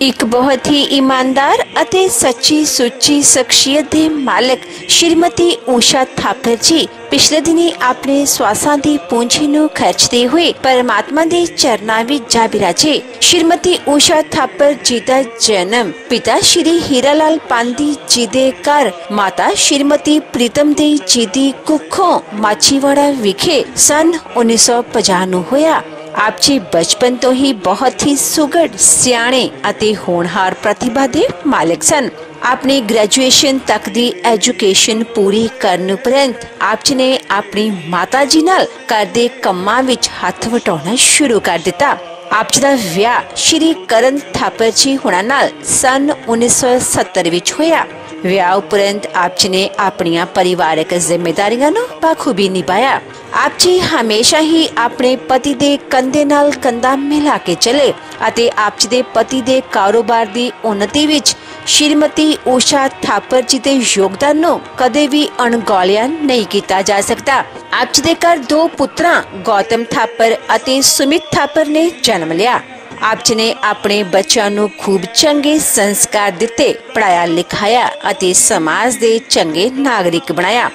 एक बहुत ही ईमानदार ਅਤੇ सच्ची सुच्ची शख्सियत के मालिक श्रीमती ऊषा थापर जी पिछले दिनी अपने श्वासां की पूंजी नूं खर्चते हुए परमात्मा के चरनां विच जा बिराजे। श्रीमती ऊषा थापर जी का जन्म पिता श्री हीरालाल पांधी जी के घर माता श्रीमती प्रीतम देई जी की कुखों माछीवाड़ा विखे सन 1950 नूं होया। आप जी बचपन तो ही बहुत ही सुघड़ सियाणे अते होनहार प्रतिभा दे मालिक सन। अपनी ग्रेजुएशन तक दी एजुकेशन पूरी करने उपरंत आप जी ने अपनी माता जी नाल घर दे कम्मां विच हथ वटाउणा शुरू कर दिता। आप जी दा विआह श्री करण थापर जी हुणां नाल सन 1970 विच होया। विआह उपरंत आप जी ने अपनियां परिवारक जिम्मेदारियां नूं बखूबी निभाया। आप जी हमेशा ही अपने पति दे कंधे नाल कंधा मिला के चले अते आप जी दे पति दे कारोबार दी उन्नति विच श्रीमती ऊषा थापर जी दे योगदान नूं कदे भी अणगौलिया नहीं किया जा सकता। आप जी दे घर दो पुत्रां गौतम थापर अते सुमित थापर ने जन्म लिया। आप जी ने अपने बच्चों नूं खूब चंगे संस्कार दिते, पढ़ाया लिखाया अते समाज दे चंगे नागरिक बनाया।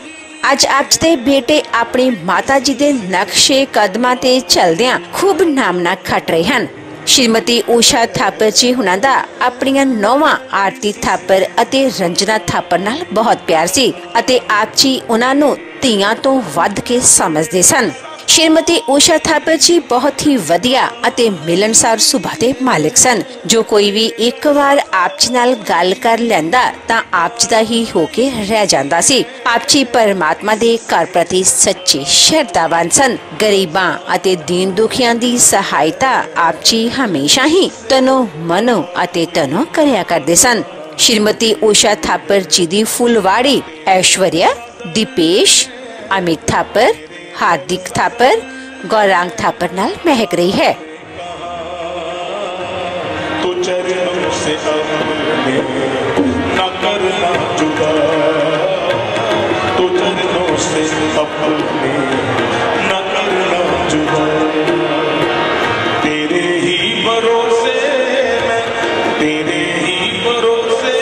अज आप जी दे बेटे अपनी माता जी दे नक्शे कदमां ते चलदियां खूब नामना खट रहे हैं। श्रीमती ऊषा थापर जी हुणां दा अपनियां नौवां आरती थापर अते रंजना थापर नाल बहुत प्यार सी अते आप जी उन्हां नूं धीआं तो वध के समझदे सन। श्रीमती ऊषा थापर जी बहुत ही वधिया अते मिलनसार सुभा दे मालिक सन। जो कोई भी एक बार आप जी नाल गल कर लैंदा तां आप जी दा ही होके रह जांदा सी। आप जी परमात्मा दे घर प्रति सच्चे श्रद्धावान सन। गरीबां अते दीन दुखियां दी सहायता आप जी हमेशा ही तनो मनो अते तनो करया करदे सन। श्रीमती ऊषा थापर जी दी फुलवाड़ी ऐश्वर्या, दीपेश, अमित थापर, हार्दिक थापर, गौरांग थापर नाल महक रही है। तो चरणों से अपने न करना जुदा, तो चरणों से अपने न करना जुदा। तेरे ही भरोसे मैं, तेरे ही भरोसे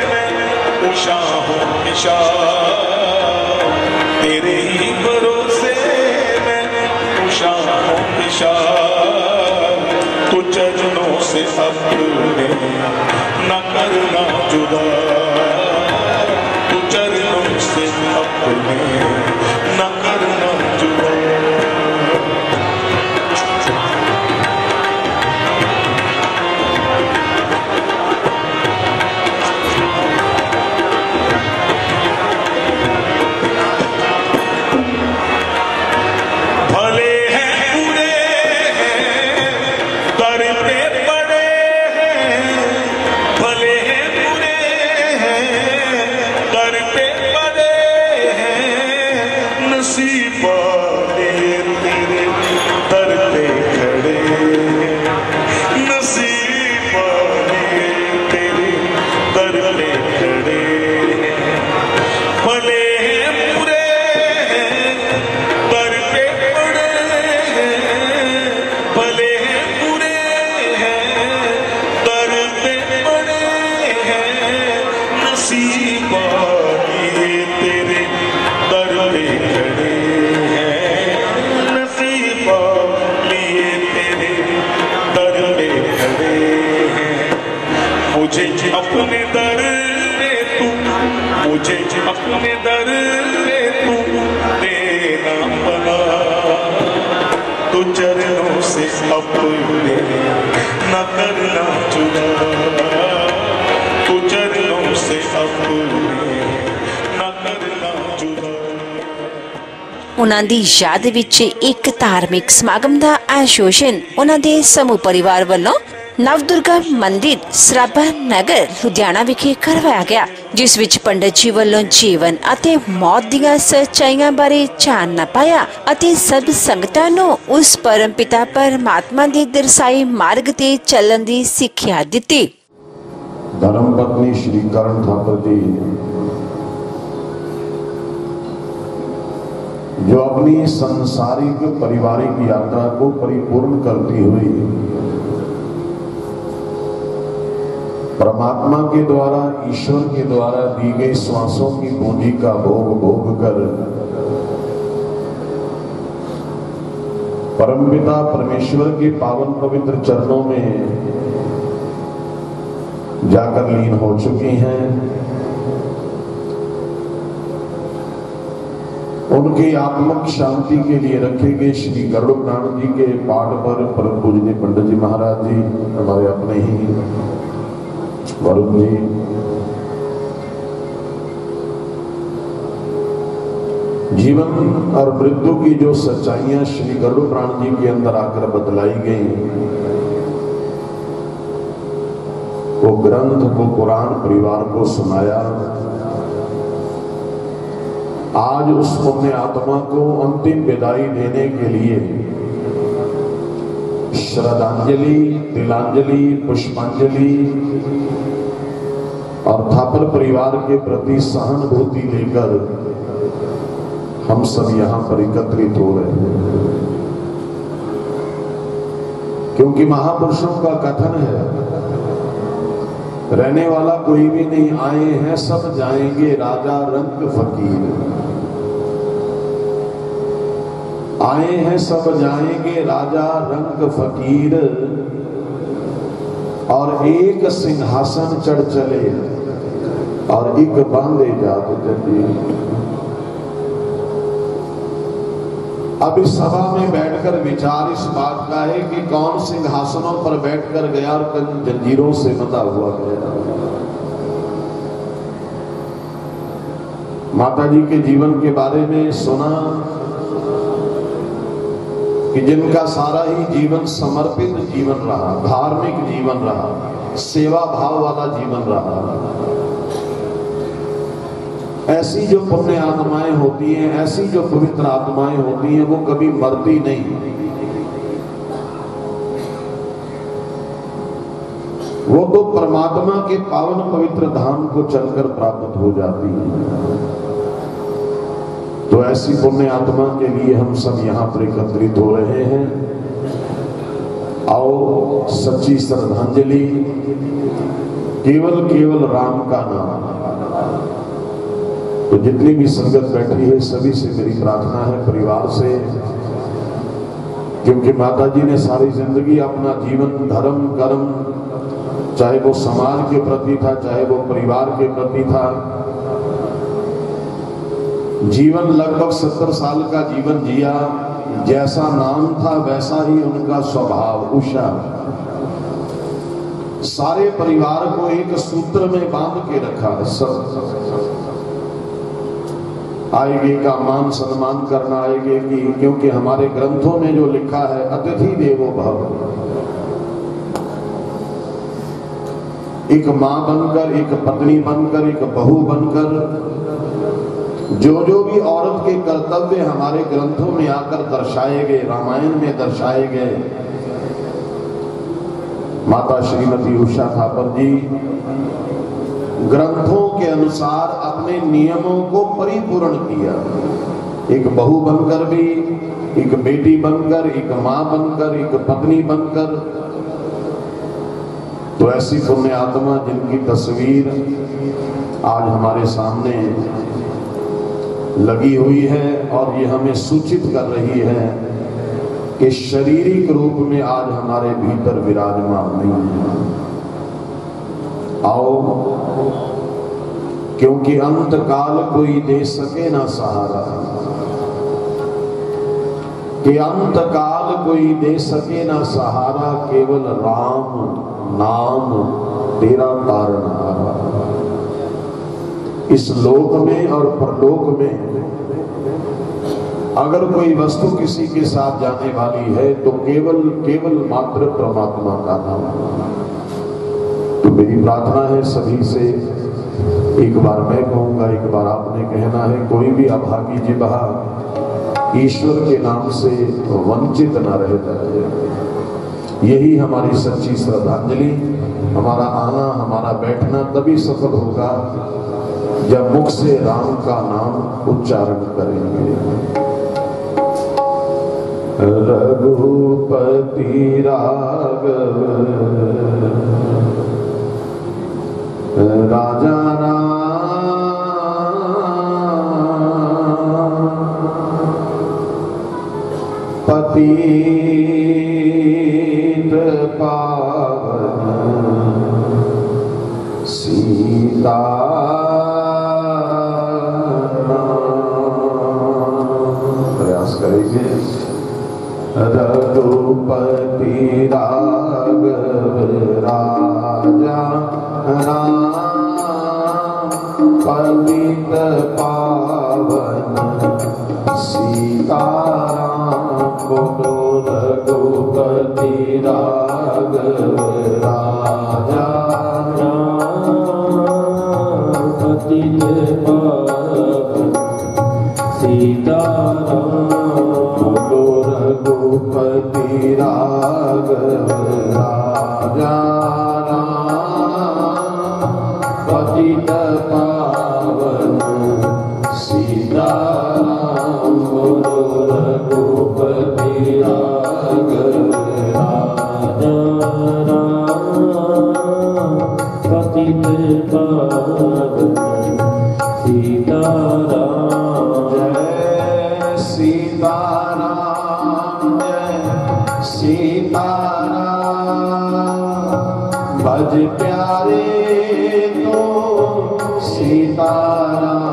मैं उषा हूँ निशा। तेरे ही भरोसे तो चरणों से अपने न करना जुदा, तो चरणों से अपने न करना जुदा। अपने दर पे तू, मुझे अपने दर पे तू देना बना, तो चरणों से अपने न करना जुदा, तो चरणों से अपने न करना जुदा। उन्हां दी याद विच एक धार्मिक समागम दा आयोजन उन्हां दे समूह परिवार वालों नवदुर्गा मंदिर सराबा नगर लुधियाना विखे करवाया गया, जिस विच पंडित जी वालों जीवन अते मौत दियां सच्चाइयां बारे जानना पाया अते सब संगतां नूं उस परम पिता परमात्मा दे दर्शाए मार्ग ते चलन दी सिक्ख्या दित्ती। धर्म पत्नी श्री करण थापर जी जो अपनी संसारिक पारिवारिक यात्रा को परिपूर्ण करती हुई परमात्मा के द्वारा, ईश्वर के द्वारा दी गई श्वासों की पूंजी का भोग भोग कर परमपिता परमेश्वर के पावन पवित्र चरणों में जाकर लीन हो चुकी हैं। उनकी आत्मिक शांति के लिए रखे गए श्री गरुड़ पुराण जी के पाठ पर परम पूजनीय पंडित जी महाराज जी, हमारे अपने ही वरुण जी, जीवन और मृत्यु की जो सच्चाइयां श्री गरुड़ पुराण जी के अंदर आकर बतलाई गई, वो ग्रंथ, वो कुरान परिवार को सुनाया। आज उस पुण्य आत्मा को अंतिम विदाई देने के लिए श्रद्धांजलि, तिलांजलि, पुष्पांजलि और थापर परिवार के प्रति सहानुभूति लेकर हम सब यहां पर एकत्रित हो रहे हैं, क्योंकि महापुरुषों का कथन है, रहने वाला कोई भी नहीं, आए हैं सब जाएंगे राजा रंग फकीर। आए हैं सब जाएंगे राजा रंग फकीर, और एक सिंहासन चढ़ चले और एक बांधे जात जंजीर। अब इस सभा में बैठकर विचार इस बात का है कि कौन सिंहासनों पर बैठकर गया और कौन जंजीरों से बंधा हुआ गया। माता जी के जीवन के बारे में सुना कि जिनका सारा ही जीवन समर्पित जीवन रहा, धार्मिक जीवन रहा, सेवा भाव वाला जीवन रहा। ऐसी जो पुण्य आत्माएं होती हैं, ऐसी जो पवित्र आत्माएं होती हैं, वो कभी मरती नहीं। वो तो परमात्मा के पावन पवित्र धाम को चलकर प्राप्त हो जाती है। तो ऐसी पुण्य आत्मा के लिए हम सब यहाँ पर एकत्रित हो रहे हैं। आओ सच्ची श्रद्धांजलि, केवल केवल राम का नाम। तो जितनी भी संगत बैठी है सभी से मेरी प्रार्थना है, परिवार से, क्योंकि माता जी ने सारी जिंदगी अपना जीवन धर्म कर्म, चाहे वो समाज के प्रति था, चाहे वो परिवार के प्रति था, जीवन लगभग 70 साल का जीवन जिया। जैसा नाम था वैसा ही उनका स्वभाव, उषा। सारे परिवार को एक सूत्र में बांध के रखा। सब आएगे का मान सम्मान करना आएगे कि, क्योंकि हमारे ग्रंथों में जो लिखा है अतिथि देवो भव। एक मां बनकर, एक पत्नी बनकर, एक बहू बनकर जो भी औरत के कर्तव्य हमारे ग्रंथों में आकर दर्शाए गए, रामायण में दर्शाए गए, माता श्रीमती उषा थापर जी ग्रंथों के अनुसार अपने नियमों को परिपूर्ण किया। एक बहू बनकर भी, एक बेटी बनकर, एक मां बनकर, एक पत्नी बनकर। तो ऐसी पुण्य आत्मा जिनकी तस्वीर आज हमारे सामने लगी हुई है और ये हमें सूचित कर रही है कि शारीरिक रूप में आज हमारे भीतर विराजमान नहीं है। आओ, क्योंकि अंत काल कोई दे सके ना सहारा, कि अंत काल कोई दे सके ना सहारा, केवल राम नाम तेरा तारनहारा। इस लोक में और परलोक में अगर कोई वस्तु किसी के साथ जाने वाली है तो केवल केवल मात्र परमात्मा का नाम। तो मेरी प्रार्थना है सभी से, एक बार मैं कहूंगा, एक बार आपने कहना है, कोई भी अभागी जिब्हा ईश्वर के नाम से वंचित न रह जाए। यही हमारी सच्ची श्रद्धांजलि। हमारा आना, हमारा बैठना तभी सफल होगा जब मुख से राम का नाम उच्चारण करेंगे। रघुपति राघव राजा पतित पावन सीता प्रयास करेंगे। रघुपति राघव राजा राम पतित पावन सीताराम बोलो रघुपति राघव राजा राम पतित पावन सीताराम बोलो रघुपति राघव राजा पतित पावन सीताराम बोलो रघुपति राघव राजा पतित पावन सीताराम। जय सीताराम जय सीताराम भज प्यारे तो सीताराम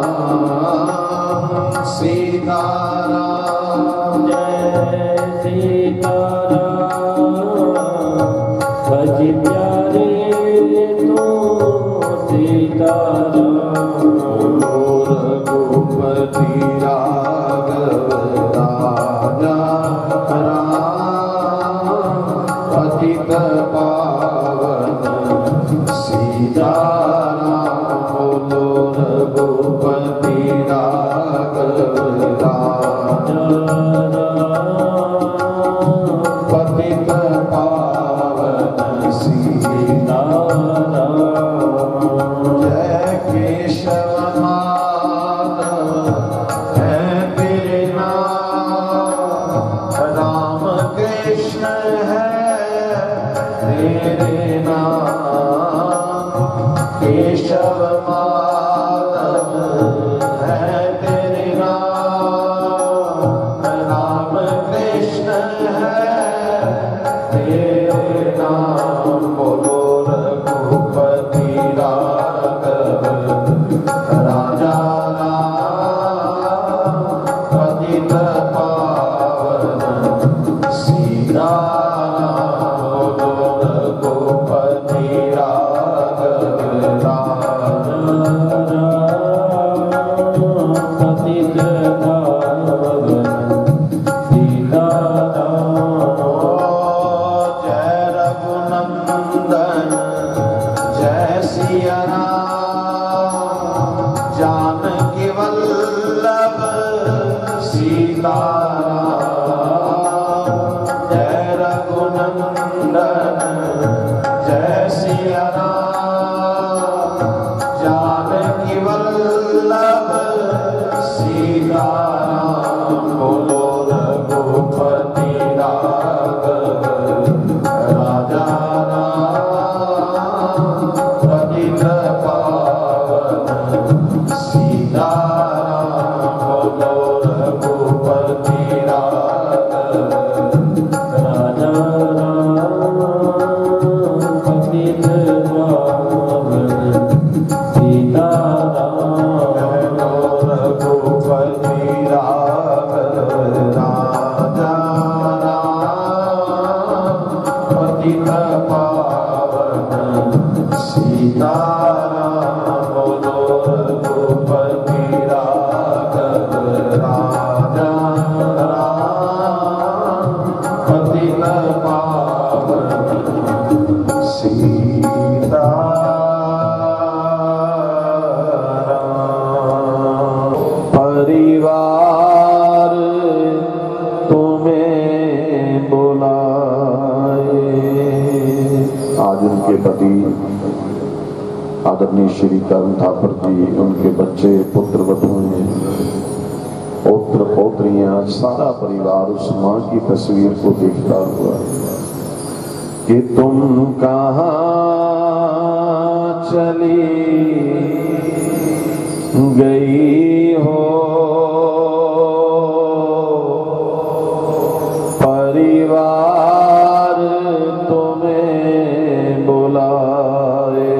सीताराम जय सीताराम भज प्यारे तो सीताराम रघुपति राघव राजा राम पतित पावन सीताराम बोलो रघुपति राघव राजा पतित पावन सीताराम। जय केशव माधव है तेरे नाम राम कृष्ण है तेरे नाम केशव माधव है तेरे नाम राम कृष्ण है तेरे नाम बोलो रघुपति राघव राजा पतित पावन सीताराम बोलो रघुपति राघव राजा पतित पावन सीताराम। जय रघुनंदन जय सिया राम जानकी वल्लभ सीताराम। जय रघुनंदन जय सिया राम जानकी वल्लभ सीताराम बोलो रघुपति राघव राजा पतित पावन सीताराम बोलो रघुपति राघव राजा पतित पावन सीताराम रघुपति राघव राजा पतित पावन सीताराम बोलो रघुपति राघव राजा पतित पावन सीताराम। परिवार तुम्हें बुलाए। आज उनके पति आदरणीय श्री कर्ण थापर जी, उनके बच्चे पुत्र वधुएं पौत्र पौत्रियां, सारा परिवार उस मां की तस्वीर को देखता हुआ कि तुम कहाँ चली गई हो, परिवार तुम्हें बुलाए,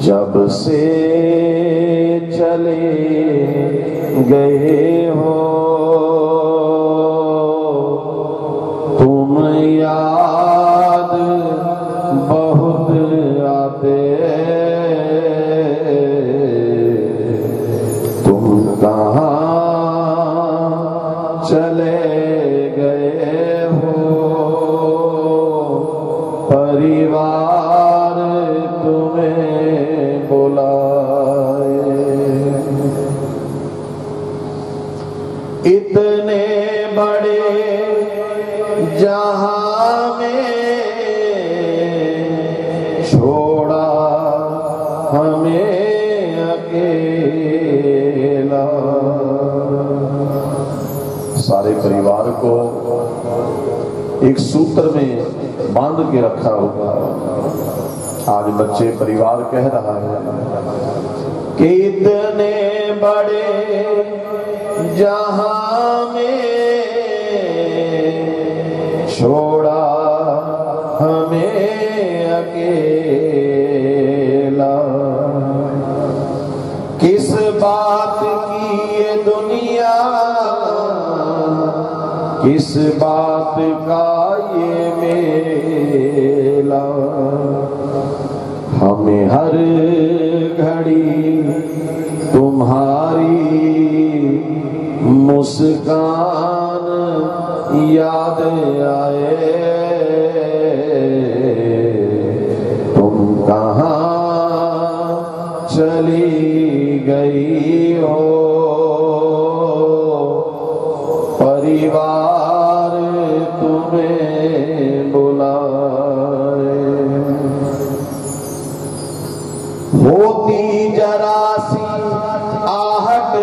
जब से चले गए हो तुम याद बहुत आते, तुम कहाँ चले गए हो, परिवार तुम्हें बुलाए। इतने बड़े जहां में छोड़ा हमें अकेला, सारे परिवार को एक सूत्र में बांध के रखा होगा। आज बच्चे परिवार कह रहा है कि इतने बड़े जहां में छोड़ा हमें अकेला, किस बात की ये दुनिया, किस बात का ये मेला, हमें हर घड़ी तुम्हारी मुस्कान याद आए, तुम कहाँ चली गई हो, परिवार तुम्हें बुलाए। होती जरा सी आहट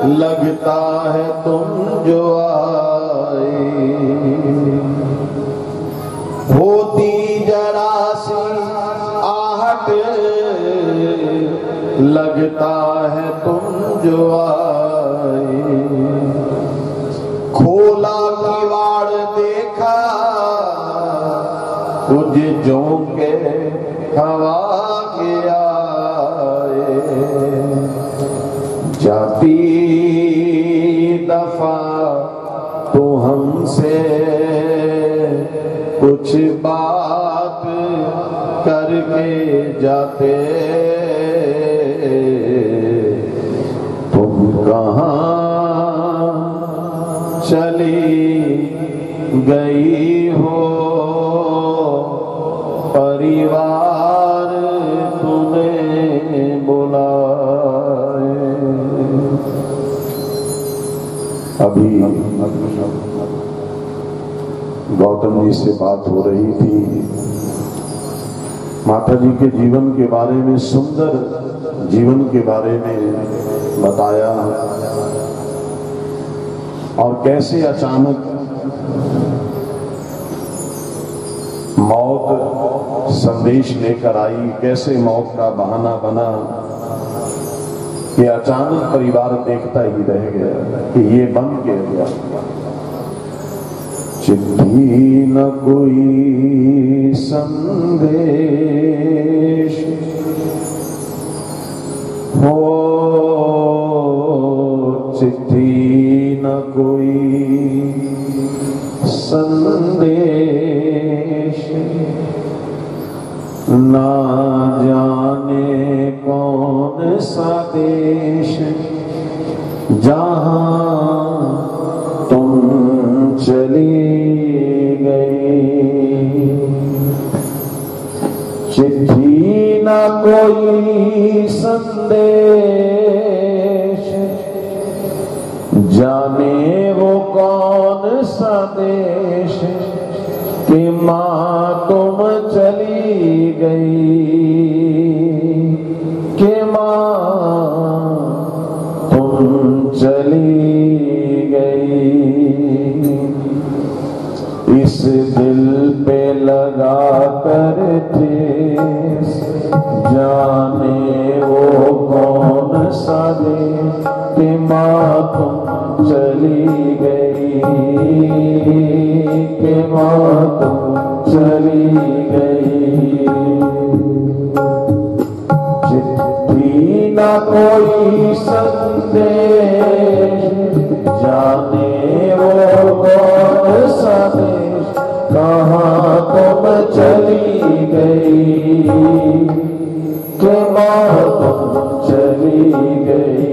लगता है तुम जो आए, होती जरा सी आहट लगता है तुम जो आए, खोला किवाड़ देखा कुछ झोंके हवा के आए, जाती दफा तो हमसे कुछ बात करके जाते, तुम कहाँ चली गई हो, परिवार तुम्हें बुलाए। अभी गौतम जी से बात हो रही थी, माता जी के जीवन के बारे में, सुंदर जीवन के बारे में बताया, और कैसे अचानक मौत संदेश लेकर आई, कैसे मौत का बहाना बना कि अचानक परिवार देखता ही रह गया कि ये बन के गया। चिट्ठी न कोई संदेश हो, चिट्ठी न कोई संदेश, ना जाने कौन सा देश जहां तुम चली गई, चिट्ठी ना कोई संदेश, जाने वो कौन सा देश कि माँ तुम चली गई, कि माँ तुम चली गई। इस दिल पे लगा कर जाने वो कौन सा देश कि माँ तुम चली गई, कि माँ तुम चली गई। चिट्ठी ना कोई संदेश, जाने वो कौन सा देश, कहाँ तुम चली गई, कि माँ तुम चली गई,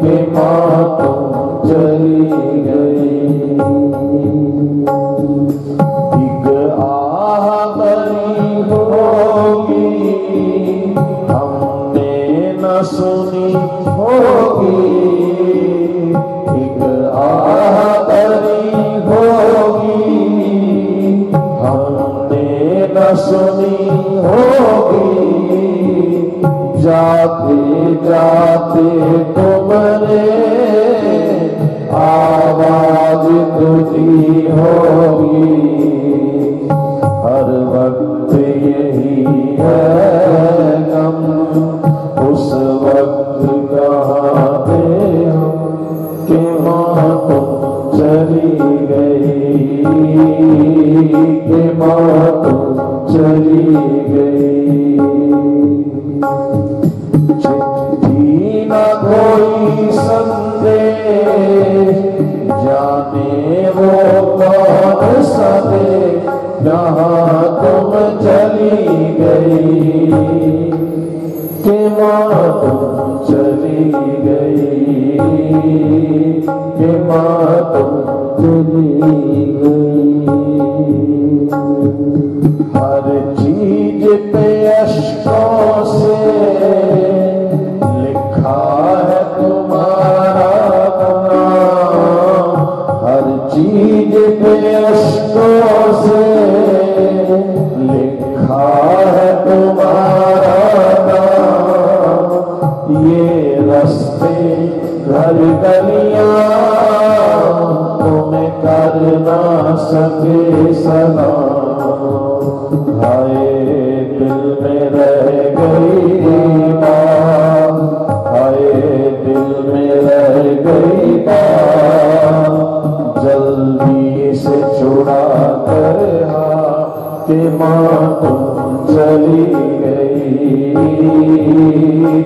कि माँ तुम चली गई। एक आह भरी होगी हमने न सुनी होगी, एक आह भरी होगी हमने न सुनी होगी। जाते जाते तुमने आवाज तो दी होगी, हर वक्त यही है गम, उस वक्त कहाँ थे हम, कि माँ तुम चली गई, कि माँ तुम चली गई। चिट्ठी ना कोई संदेश, जाने वो कौन सा देश, जहाँ तुम चली गई, कि माँ तुम चली गई, कि माँ तुम चली गई। हर चीज पे अश्कों से लिखा है तुम्हारा नाम, हर चीज पे अश्कों से लिखा है तुम्हारा नाम। ये रास्ते घर गलियां तुम्हें कर ना सके सलाम, हाय दिल में रह गई बात, हाय दिल में रह गई बात, जल्दी से छुड़ा कर कि माँ तुम चली गई,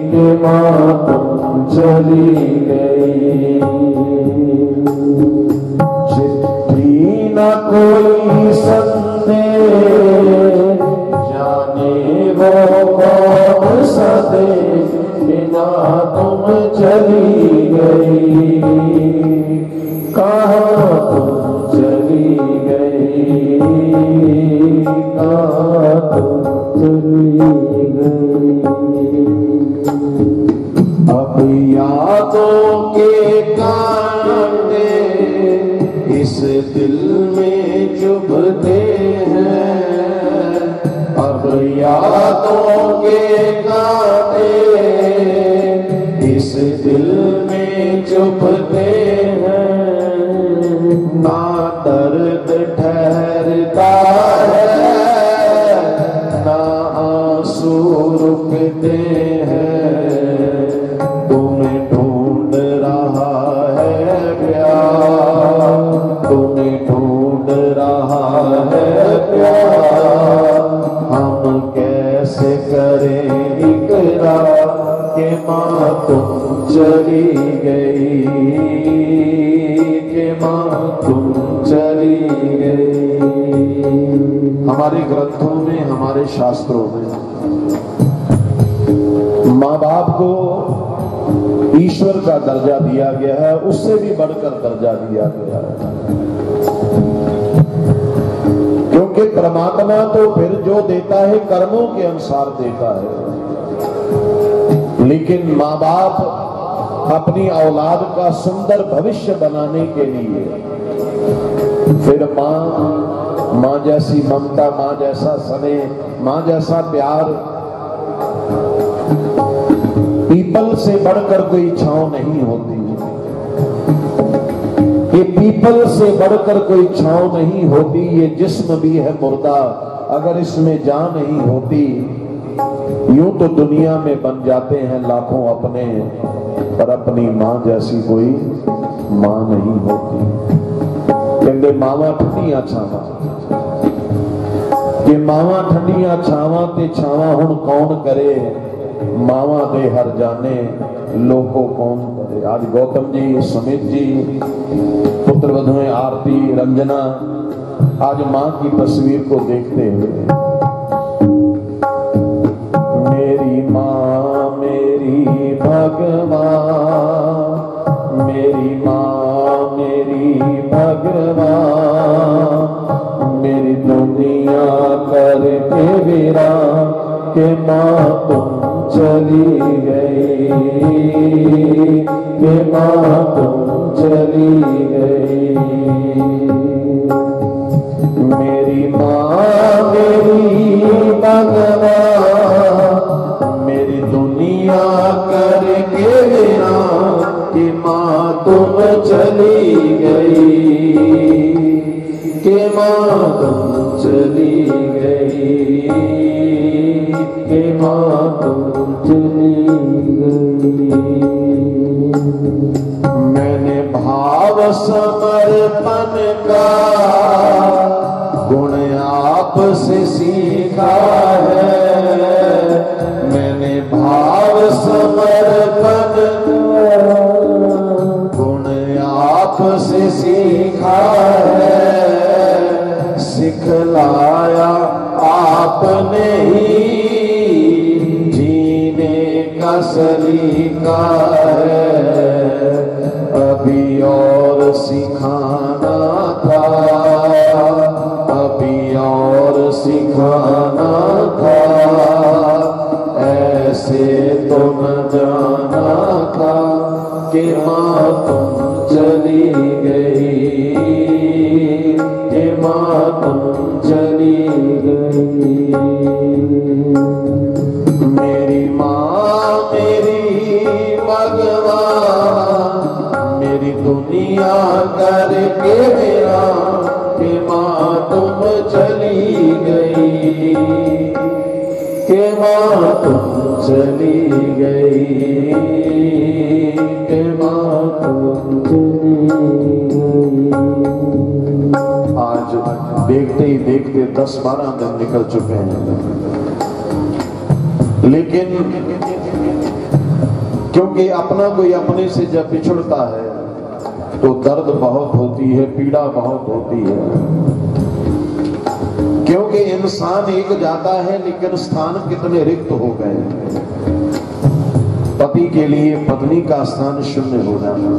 कि माँ तुम चली गई। चिट्ठी ना कोई संदेश, जाने वो कौन सा देश, बिना तुम चली गई, कहाँ तुम चली गई, कहाँ तुम चली गई। अब यादों के कांटे इस दिल में चुभते हैं, अब यादों के कांटे इस दिल में चुभते हैं। ना दर्द ठहरता है, ना आंसू रुकते हैं, तुम्हें ढूंढ रहा है प्यार, तुम्हें ढूंढ रहा है प्यार। हम कैसे करें इकरार कि माँ तुम चली गई, कि माँ तुम चली गई। हमारे ग्रंथों में, हमारे शास्त्रों में माँ बाप को ईश्वर का दर्जा दिया गया है, उससे भी बढ़कर दर्जा दिया गया है, क्योंकि परमात्मा तो फिर जो देता है कर्मों के अनुसार देता है, लेकिन माँ बाप अपनी औलाद का सुंदर भविष्य बनाने के लिए फिर माँ जैसी ममता, माँ जैसा स्नेह, माँ जैसा प्यार पीपल से बढ़कर कोई छांव नहीं होती। ये पीपल से बढ़कर कोई छांव नहीं होती। ये जिस्म भी है मुर्दा, अगर इसमें जान नहीं होती यूं तो दुनिया में बन जाते हैं लाखों अपने, पर अपनी मां जैसी कोई मां नहीं होती। कहते मावा ठंडियां छावा, कि मावा ठंडियां छावा ते छावा हुण कौन करे, मावा दे हर जाने लोको कौन करे। आज गौतम जी, सुमित जी, पुत्र वधुएं आरती, रंजना आज मां की तस्वीर को देखते हुए, मेरी मां मेरी भगवान, मेरी मां मेरी भगवान, मेरी दुनिया करके वीरा के मां तुम चली गई, के मां तुम चली गई। मेरी मां मेरी भगवान, मेरी दुनिया करके वीरा के मां तुम चली गई, के मां तुम चली गई, के मां तुम चली गई। मैंने भाव समर्पण का गुण आप से सीखा है, मैंने भाव समर्पण गुण आप से सीखा है, सिखलाया आपने ही जीने का सलीका है, अभी और सिखाना था, अभी और सिखाना था, ऐसे तो न जाना था कि मां तुम चली गई, कि मां तुम चली गई। मेरी मां मेरी भगवान, मेरी दुनिया करके मेरा कि मां तुम चली गई, कि मां तुम चली गई, कि मां तुम चली गई। आज देखते ही देखते 10-12 दिन निकल चुके हैं, लेकिन क्योंकि अपना कोई अपने से जब बिछुड़ता है तो दर्द बहुत होती है, पीड़ा बहुत होती है, क्योंकि इंसान एक जाता है लेकिन स्थान कितने रिक्त हो गए। पति के लिए पत्नी का स्थान शून्य हो जाना,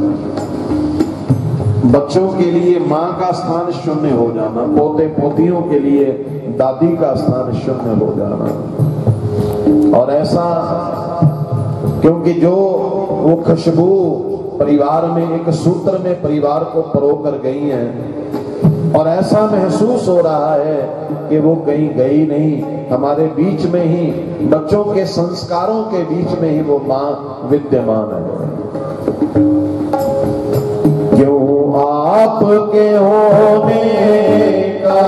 बच्चों के लिए मां का स्थान शून्य हो जाना, पोते पोतियों के लिए दादी का स्थान शून्य हो जाना। और ऐसा क्योंकि जो वो खुशबू परिवार में एक सूत्र में परिवार को परोकर गई हैं, और ऐसा महसूस हो रहा है कि वो कहीं गई नहीं, हमारे बीच में ही, बच्चों के संस्कारों के बीच में ही वो मां विद्यमान है। क्यों आपके होने का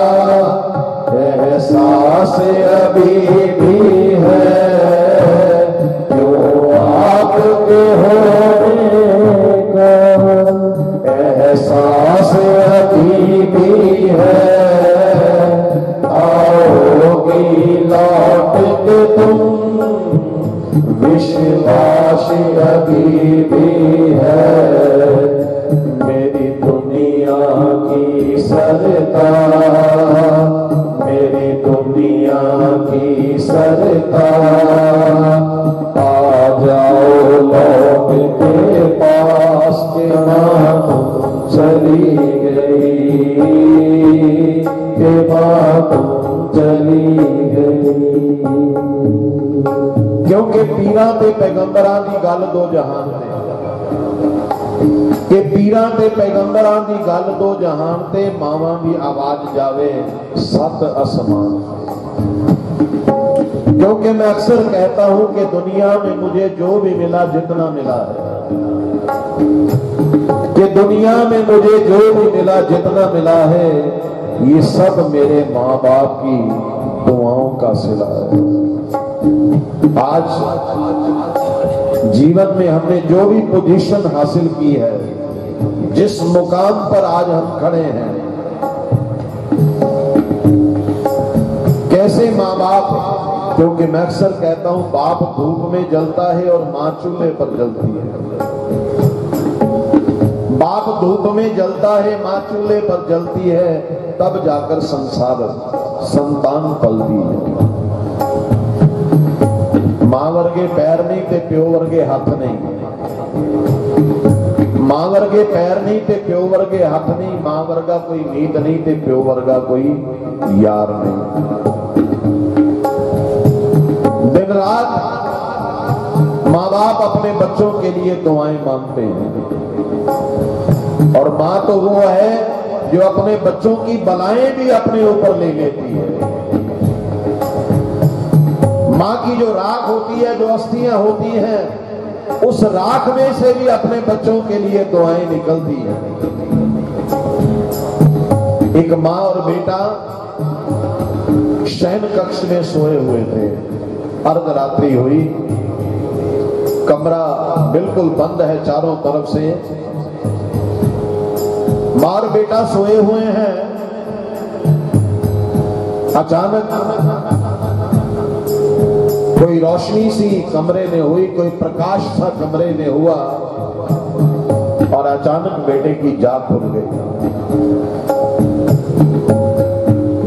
एहसास अभी भी है, क्यों आपके होने का एहसास अभी भी है, आओगी लौट के तुम विश्वास अभी भी है, मेरी दुनिया की सरकार, मेरी दुनिया की सरकार, आ जाओ लौट के पास के मां तुम चली गई, के मां तुम चली गई। क्योंकि पीरा ते पैगंबरां दी गल दो जहान ते, कि पीरा ते पैगंबरां दी गल दो जहान ते, मावां दी आवाज जावे 7 आसमान। क्योंकि मैं अक्सर कहता हूं कि दुनिया में मुझे जो भी मिला, जितना मिला है, कि दुनिया में मुझे जो भी मिला, जितना मिला है, ये सब मेरे माँ बाप की दुआओं का सिला है। आज जीवन में हमने जो भी पोजीशन हासिल की है, जिस मुकाम पर आज हम खड़े हैं, कैसे माँ बाप, क्योंकि मैं अक्सर कहता हूं बाप धूप में जलता है और माँ चूल्हे पर जलती है। बाप धूप में जलता है, माँ चूल्हे पर जलती है, तब जाकर संतान पलती है। मां वर्गे पैर नहीं ते प्यो वर्गे हाथ नहीं, मां वर्गे पैर नहीं ते प्यो वर्गे हाथ नहीं, मां वर्गा कोई मीत नहीं ते प्यो वर्गा कोई यार नहीं। दिन रात माँ बाप अपने बच्चों के लिए दुआएं मांगते हैं, और माँ तो वो है जो अपने बच्चों की बलाएं भी अपने ऊपर ले लेती है। माँ की जो राख होती है, जो अस्थियां होती हैं, उस राख में से भी अपने बच्चों के लिए दुआएं निकलती हैं। एक माँ और बेटा शयन कक्ष में सोए हुए थे। अर्धरात्रि हुई, कमरा बिल्कुल बंद है चारों तरफ से, माँ और बेटा सोए हुए हैं। अचानक कोई रोशनी सी कमरे में हुई, कोई प्रकाश सा कमरे में हुआ, और अचानक बेटे की जाग खुल गई।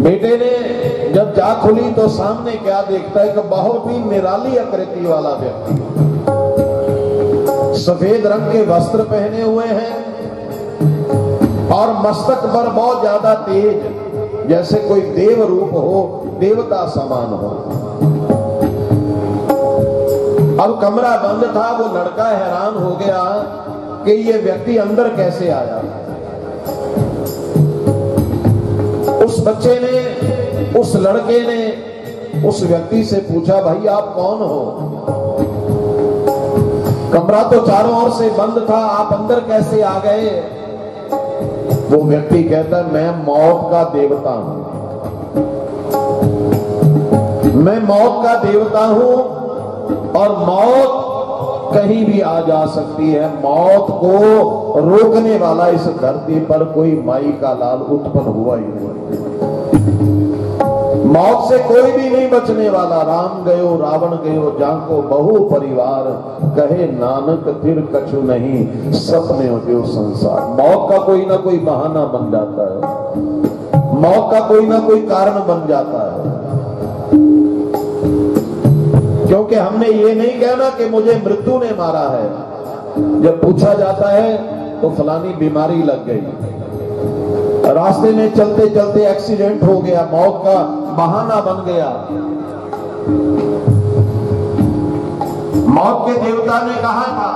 बेटे ने जब जाग खुली तो सामने क्या देखता है कि बहुत ही निराली आकृति वाला व्यक्ति, सफेद रंग के वस्त्र पहने हुए हैं और मस्तक पर बहुत ज्यादा तेज, जैसे कोई देव रूप हो, देवता समान हो। अब कमरा बंद था, वो लड़का हैरान हो गया कि ये व्यक्ति अंदर कैसे आया। उस बच्चे ने, उस लड़के ने उस व्यक्ति से पूछा, भाई आप कौन हो? कमरा तो चारों ओर से बंद था, आप अंदर कैसे आ गए? वो व्यक्ति कहता है, मैं मौत का देवता हूं, मैं मौत का देवता हूं, और मौत कहीं भी आ जा सकती है। मौत को रोकने वाला इस धरती पर कोई माई का लाल उत्पन्न हुआ ही नहीं। मौत से कोई भी नहीं बचने वाला। राम गयो रावण गयो, जाको बहु परिवार, कहे नानक फिर कछु नहीं, सपने जो संसार। मौत का कोई ना कोई बहाना बन जाता है, मौत का कोई ना कोई कारण बन जाता है। क्योंकि हमने ये नहीं कहना कि मुझे मृत्यु ने मारा है। जब पूछा जाता है तो फलानी बीमारी लग गई, रास्ते में चलते चलते एक्सीडेंट हो गया, मौत का बहाना बन गया। मौत के देवता ने कहा था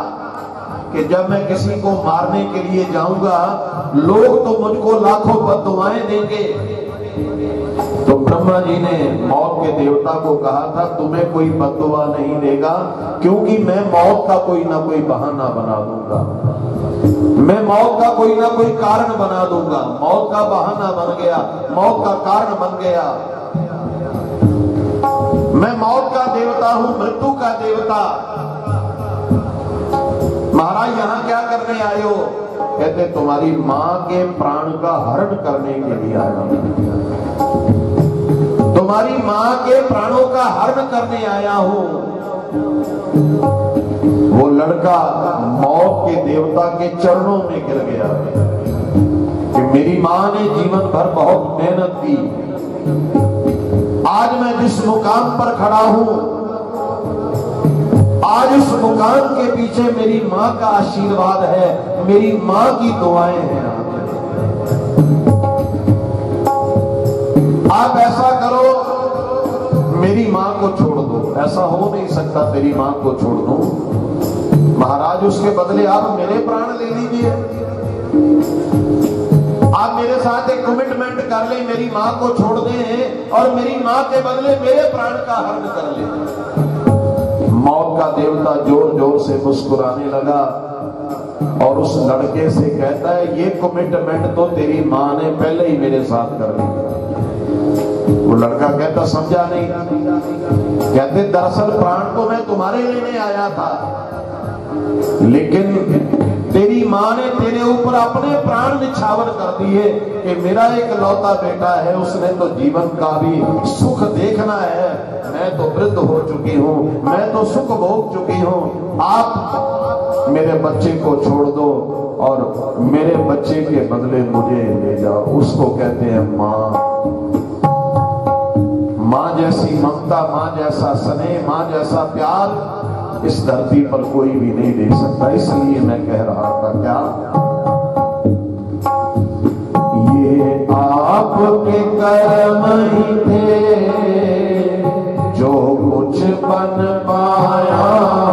कि जब मैं किसी को मारने के लिए जाऊंगा, लोग तो मुझको लाखों बद्दुआएं देंगे। तो ब्रह्मा जी ने मौत के देवता को कहा था, तुम्हें कोई बद्दुआ नहीं देगा, क्योंकि मैं मौत का कोई ना कोई बहाना बना दूंगा, मैं मौत का कोई ना कोई कारण बना दूंगा। मौत का बहाना बन गया, मौत का कारण बन गया। मैं मौत का देवता हूं, मृत्यु का देवता। महाराज यहां क्या करने आए हो? कहते तुम्हारी मां के प्राण का हरण करने के लिए आया हूं, तुम्हारी मां के प्राणों का हरण करने आया हूं। वो लड़का मौत के देवता के चरणों में गिर गया कि मेरी मां ने जीवन भर बहुत मेहनत की, आज मैं जिस मुकाम पर खड़ा हूं, आज इस मुकाम के पीछे मेरी मां का आशीर्वाद है, मेरी मां की दुआएं हैं। आप ऐसा करो, मेरी मां को छोड़ दो। ऐसा हो नहीं सकता तेरी मां को छोड़ दूं। महाराज उसके बदले आप मेरे प्राण ले लीजिए, आप मेरे साथ एक कमिटमेंट कर ले, मेरी मां को छोड़ दें और मेरी मां के बदले मेरे प्राण का हरण कर ले। मौत का देवता जोर जोर से मुस्कुराने लगा और उस लड़के से कहता है, ये कमिटमेंट तो तेरी मां ने पहले ही मेरे साथ कर ली। वो लड़का कहता समझा नहीं। कहते दरअसल प्राण तो मैं तुम्हारे लेने आया था, लेकिन तेरी माँ ने तेरे ऊपर अपने प्राण निछावर कर दिए कि मेरा एक लौता बेटा है, उसने तो जीवन का भी सुख देखना है। मैं तो वृद्ध हो चुकी हूँ, मैं तो सुख भोग चुकी हूँ, आप मेरे बच्चे को छोड़ दो और मेरे बच्चे के बदले मुझे ले जाओ। उसको कहते हैं माँ। माँ जैसी ममता, माँ जैसा स्नेह, माँ जैसा प्यार इस धरती पर कोई भी नहीं दे सकता। इसलिए मैं कह रहा था क्या ये आपके कर्म ही थे जो कुछ बन पाया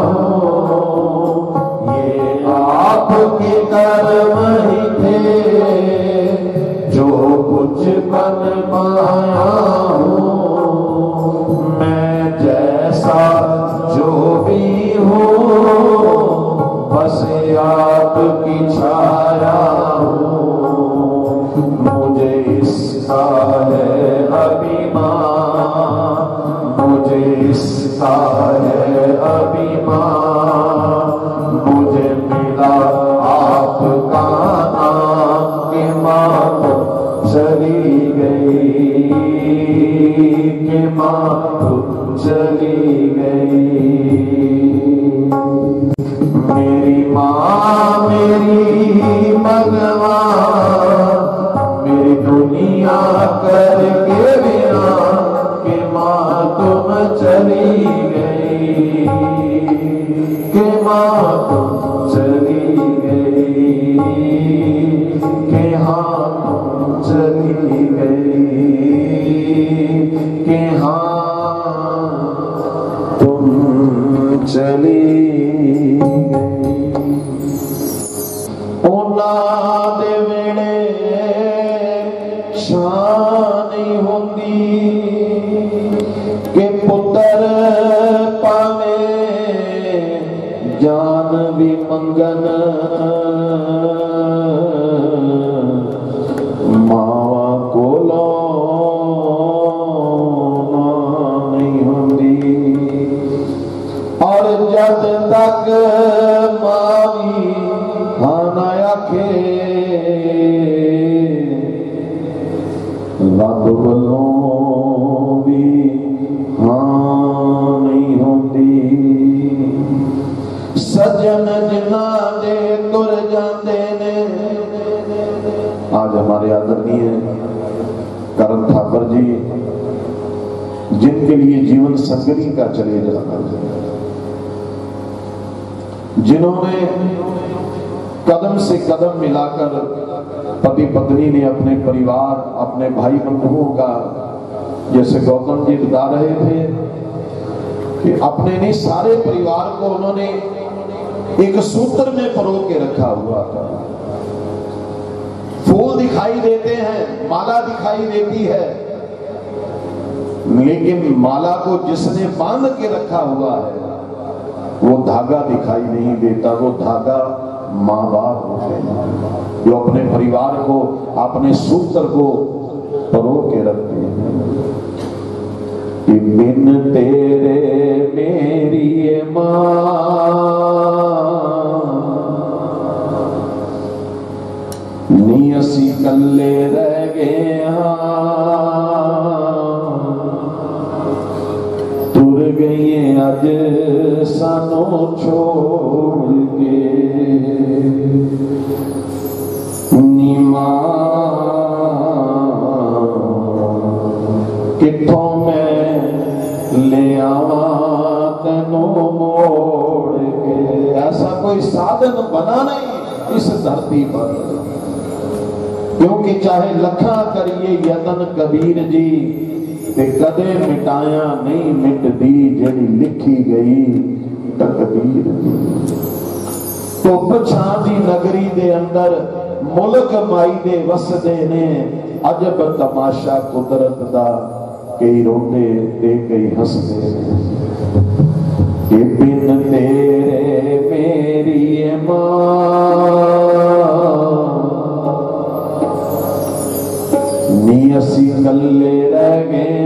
हूँ। ये आपके कर्म ही थे जो कुछ बन पाया हूँ। मैं जैसा जो भी हूँ बस आपकी छाया हूँ। मुझे इसका है अभिमान, मुझे इसका है अभिमान। मुझे मिला आपका नाम कि माँ तो चली गई, कि माँ तो चली गई। मेरी माँ मेरी भगवान, मेरी दुनिया करके बिना कि माँ तुम चली गई, कि माँ तुम चली गई, कि हाँ तुम चली गई, कि हाँ तुम चली गई। ਉਹਨਾਂ ਦੇ ਵੇਲੇ ਸ਼ਾਨ ਨਹੀਂ ਹੁੰਦੀ ਕਿ ਪੁੱਤਰ ਪਾਵੇ ਜਾਨ ਵੀ ਮੰਗਣ। ਮਾਵਾਂ ਕੋਲੋਂ ਨਹੀਂ ਹੁੰਦੀ ਔਰ ਜਦ ਤੱਕ ਮਾਂ ਵੀ हाँ आखे रब वालों भी हाँ नहीं होती। सजन जिन्ना दे तुर जाते ने। आज हमारे आदरणीय करण थापर जी, जिनके लिए जीवन संगनी का चले जाता है, जिन्होंने कदम से कदम मिलाकर पति पत्नी ने अपने परिवार, अपने भाई बंधुओं का, जैसे गौतम जी बता रहे थे कि अपने नहीं सारे परिवार को उन्होंने एक सूत्र में परो के रखा हुआ था। फूल दिखाई देते हैं, माला दिखाई देती है, लेकिन माला को जिसने बांध के रखा हुआ है वो धागा दिखाई नहीं देता। वो धागा माँ बाप होते हैं जो अपने परिवार को, अपने सूत्र को परो के रखते हैं। कि बिन तेरे मेरी माँ नी असी कल्ले रह गए, तुर गई अज सानू छोड़ के। किथों मैं ले आवा तेनू मोड़ के। ऐसा कोई साधन बना नहीं इस धरती पर, क्योंकि चाहे लखा करिए यतन कबीर जी ते कदे मिटाया नहीं मिटदी जेड़ी लिखी गई तकदीर। धुप छां दी नगरी दे अंदर मुल्क माई दे वसदे ने। अजब तमाशा कुदरत दा, कई रोंदे ते कई हसदे। कि बिन तेरे मेरी मां नी असी कल्ले रह गए,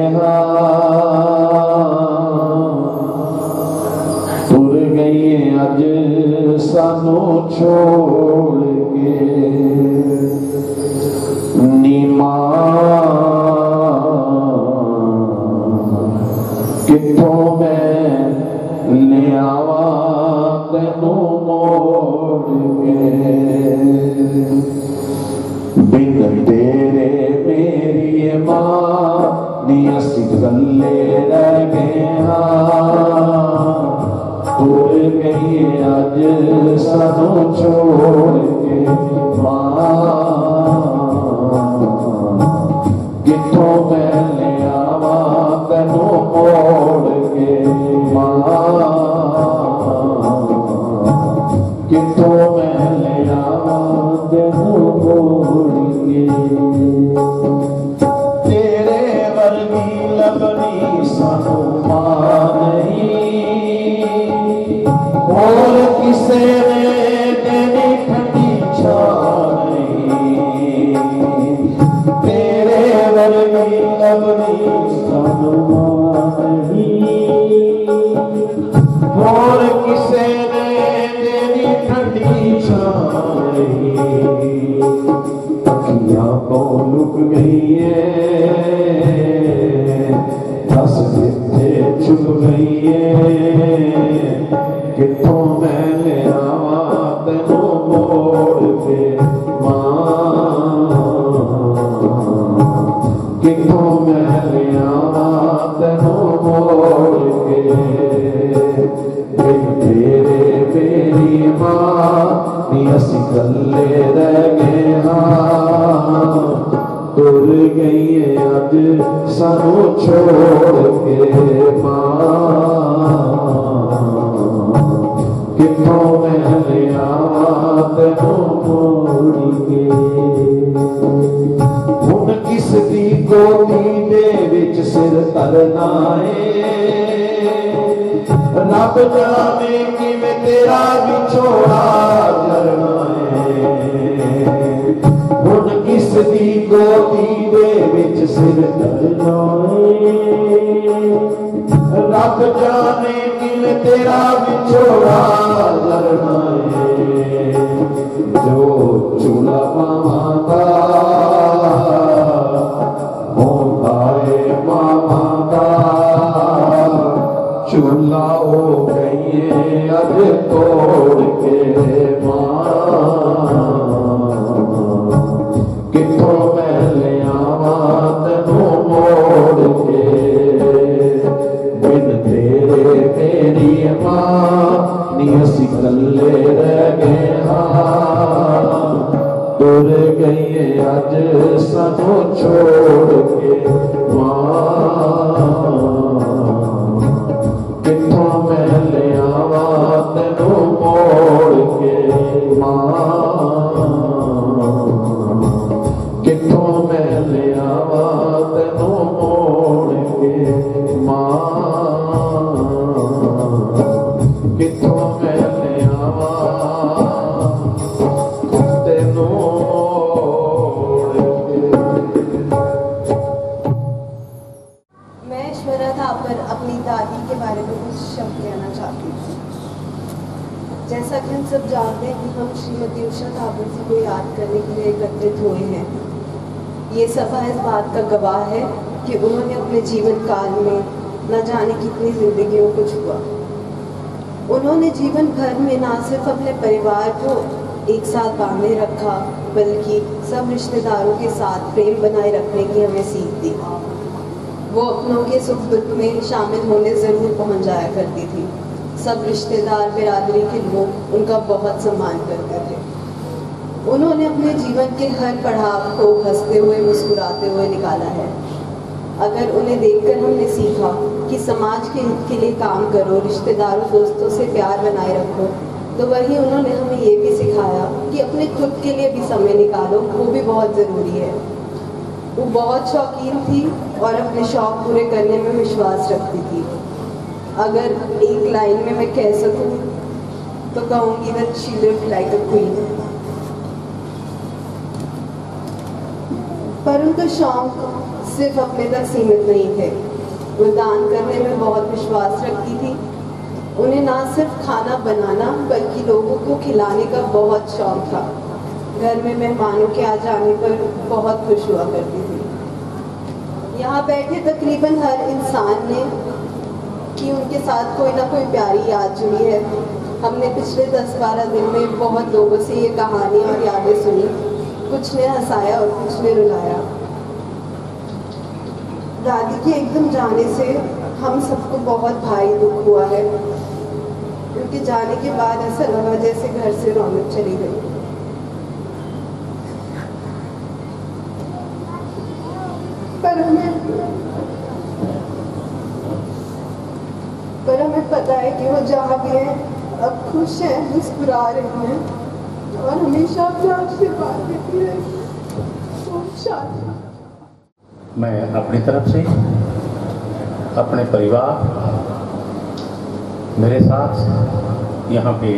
गई अज सानू छोड़ के नीमा किथों मैं लियावा तेनू मोड़ के बिन तेरे मेरी मां नी असी गले रह गए तुर गई अज सानू छोड़ के मां किथों मैं लियावा तेनू मोड़ के मां किथों मैं लियावा तेनू मोड़ के तेरे वर्गी लबनी सानू मां नहीं और किसे ने तेरी ठंडी छां नहीं तेरे वर्गी लबनी सानू मां नहीं और किसे ने तेरी ठंडी छां नहीं अखियां को लुक गई है दस किथे छुप गई है किथों मैं लियावा तेनू मोड़ के मां किथों मैं लियावा तेनू मोड़ के तेरे मेरी मां नी असी गले रह गए तुर गई अज सानू छोड़ के मां किथों मैं लियावा तेनू मोड़ के हुण किस दी गोदी दे विच सिर धरना है रब जाने किवें तेरा विछोड़ा जरना है हुण किस दी गोदी दे विच सिर धरना है रब जाने किवें तेरा विछोड़ा जरना है जो चूल्हा मामा दा होंदा है मामा दा चूल्हा हो गई अज तोड़ के मां किथों मैं लियावा तेनू मोड़ के बिन तेरे मेरी मां नी असी गले रह गए तुर गई अज सानू छोड़ के मां किथों मैं लियावा तेनू मोड़ के मां किथों मैं लियावा तेनू मोड़ के मां किथों मैं लियावा तेनू मोड़ के। मैं ऐश्वर्या थापर अपनी दादी के बारे में कुछ शब्द कहना चाहती हूँ। जैसा कि हम सब जानते हैं कि हम श्रीमती उषा थापर जी को याद करने के लिए एकत्रित हुए हैं। ये सभा इस बात का गवाह है कि उन्होंने अपने जीवन काल में न जाने कितनी जिंदगियों को छुआ। उन्होंने जीवन भर में न सिर्फ अपने परिवार को एक साथ बांधे रखा बल्कि सब रिश्तेदारों के साथ प्रेम बनाए रखने की हमें सीख दी। वो अपनों के सुख दुख में शामिल होने ज़रूर पहुंच जाया करती थी। सब रिश्तेदार बिरादरी के लोग उनका बहुत सम्मान करते थे। उन्होंने अपने जीवन के हर पड़ाव को हंसते हुए मुस्कुराते हुए निकाला है। अगर उन्हें देखकर हमने सीखा कि समाज के हित के लिए काम करो, रिश्तेदारों दोस्तों से प्यार बनाए रखो, तो वहीं उन्होंने हमें ये भी सिखाया कि अपने खुद के लिए भी समय निकालो, वो भी बहुत ज़रूरी है। वो बहुत शौकीन थी और अपने शौक़ पूरे करने में विश्वास रखती थी। अगर एक लाइन में मैं कह सकूं तो कहूँगी that she lived like a queen। पर उनका शौक सिर्फ अपने तक सीमित नहीं थे। वो दान करने में बहुत विश्वास रखती थी। उन्हें ना सिर्फ खाना बनाना बल्कि लोगों को खिलाने का बहुत शौक था। घर में मेहमानों के आ जाने पर बहुत खुश हुआ करती थी। यहाँ बैठे तकरीबन हर इंसान ने कि उनके साथ कोई ना कोई प्यारी याद जुड़ी है। हमने पिछले 10-12 दिन में बहुत लोगों से ये कहानी और यादें सुनी। कुछ ने हंसाया और कुछ ने रुलाया। दादी के एकदम जाने से हम सबको बहुत भारी दुख हुआ है। उनके जाने के बाद ऐसा लगा जैसे घर से रौनक चली गई। पर हमें पता है कि वो जहाँ भी हैं अब खुश हैं, मुस्कुरा रही हैं और हमेशा अपना आशीर्वाद देती रहेगी। मैं अपनी तरफ से अपने परिवार, मेरे साथ यहाँ पे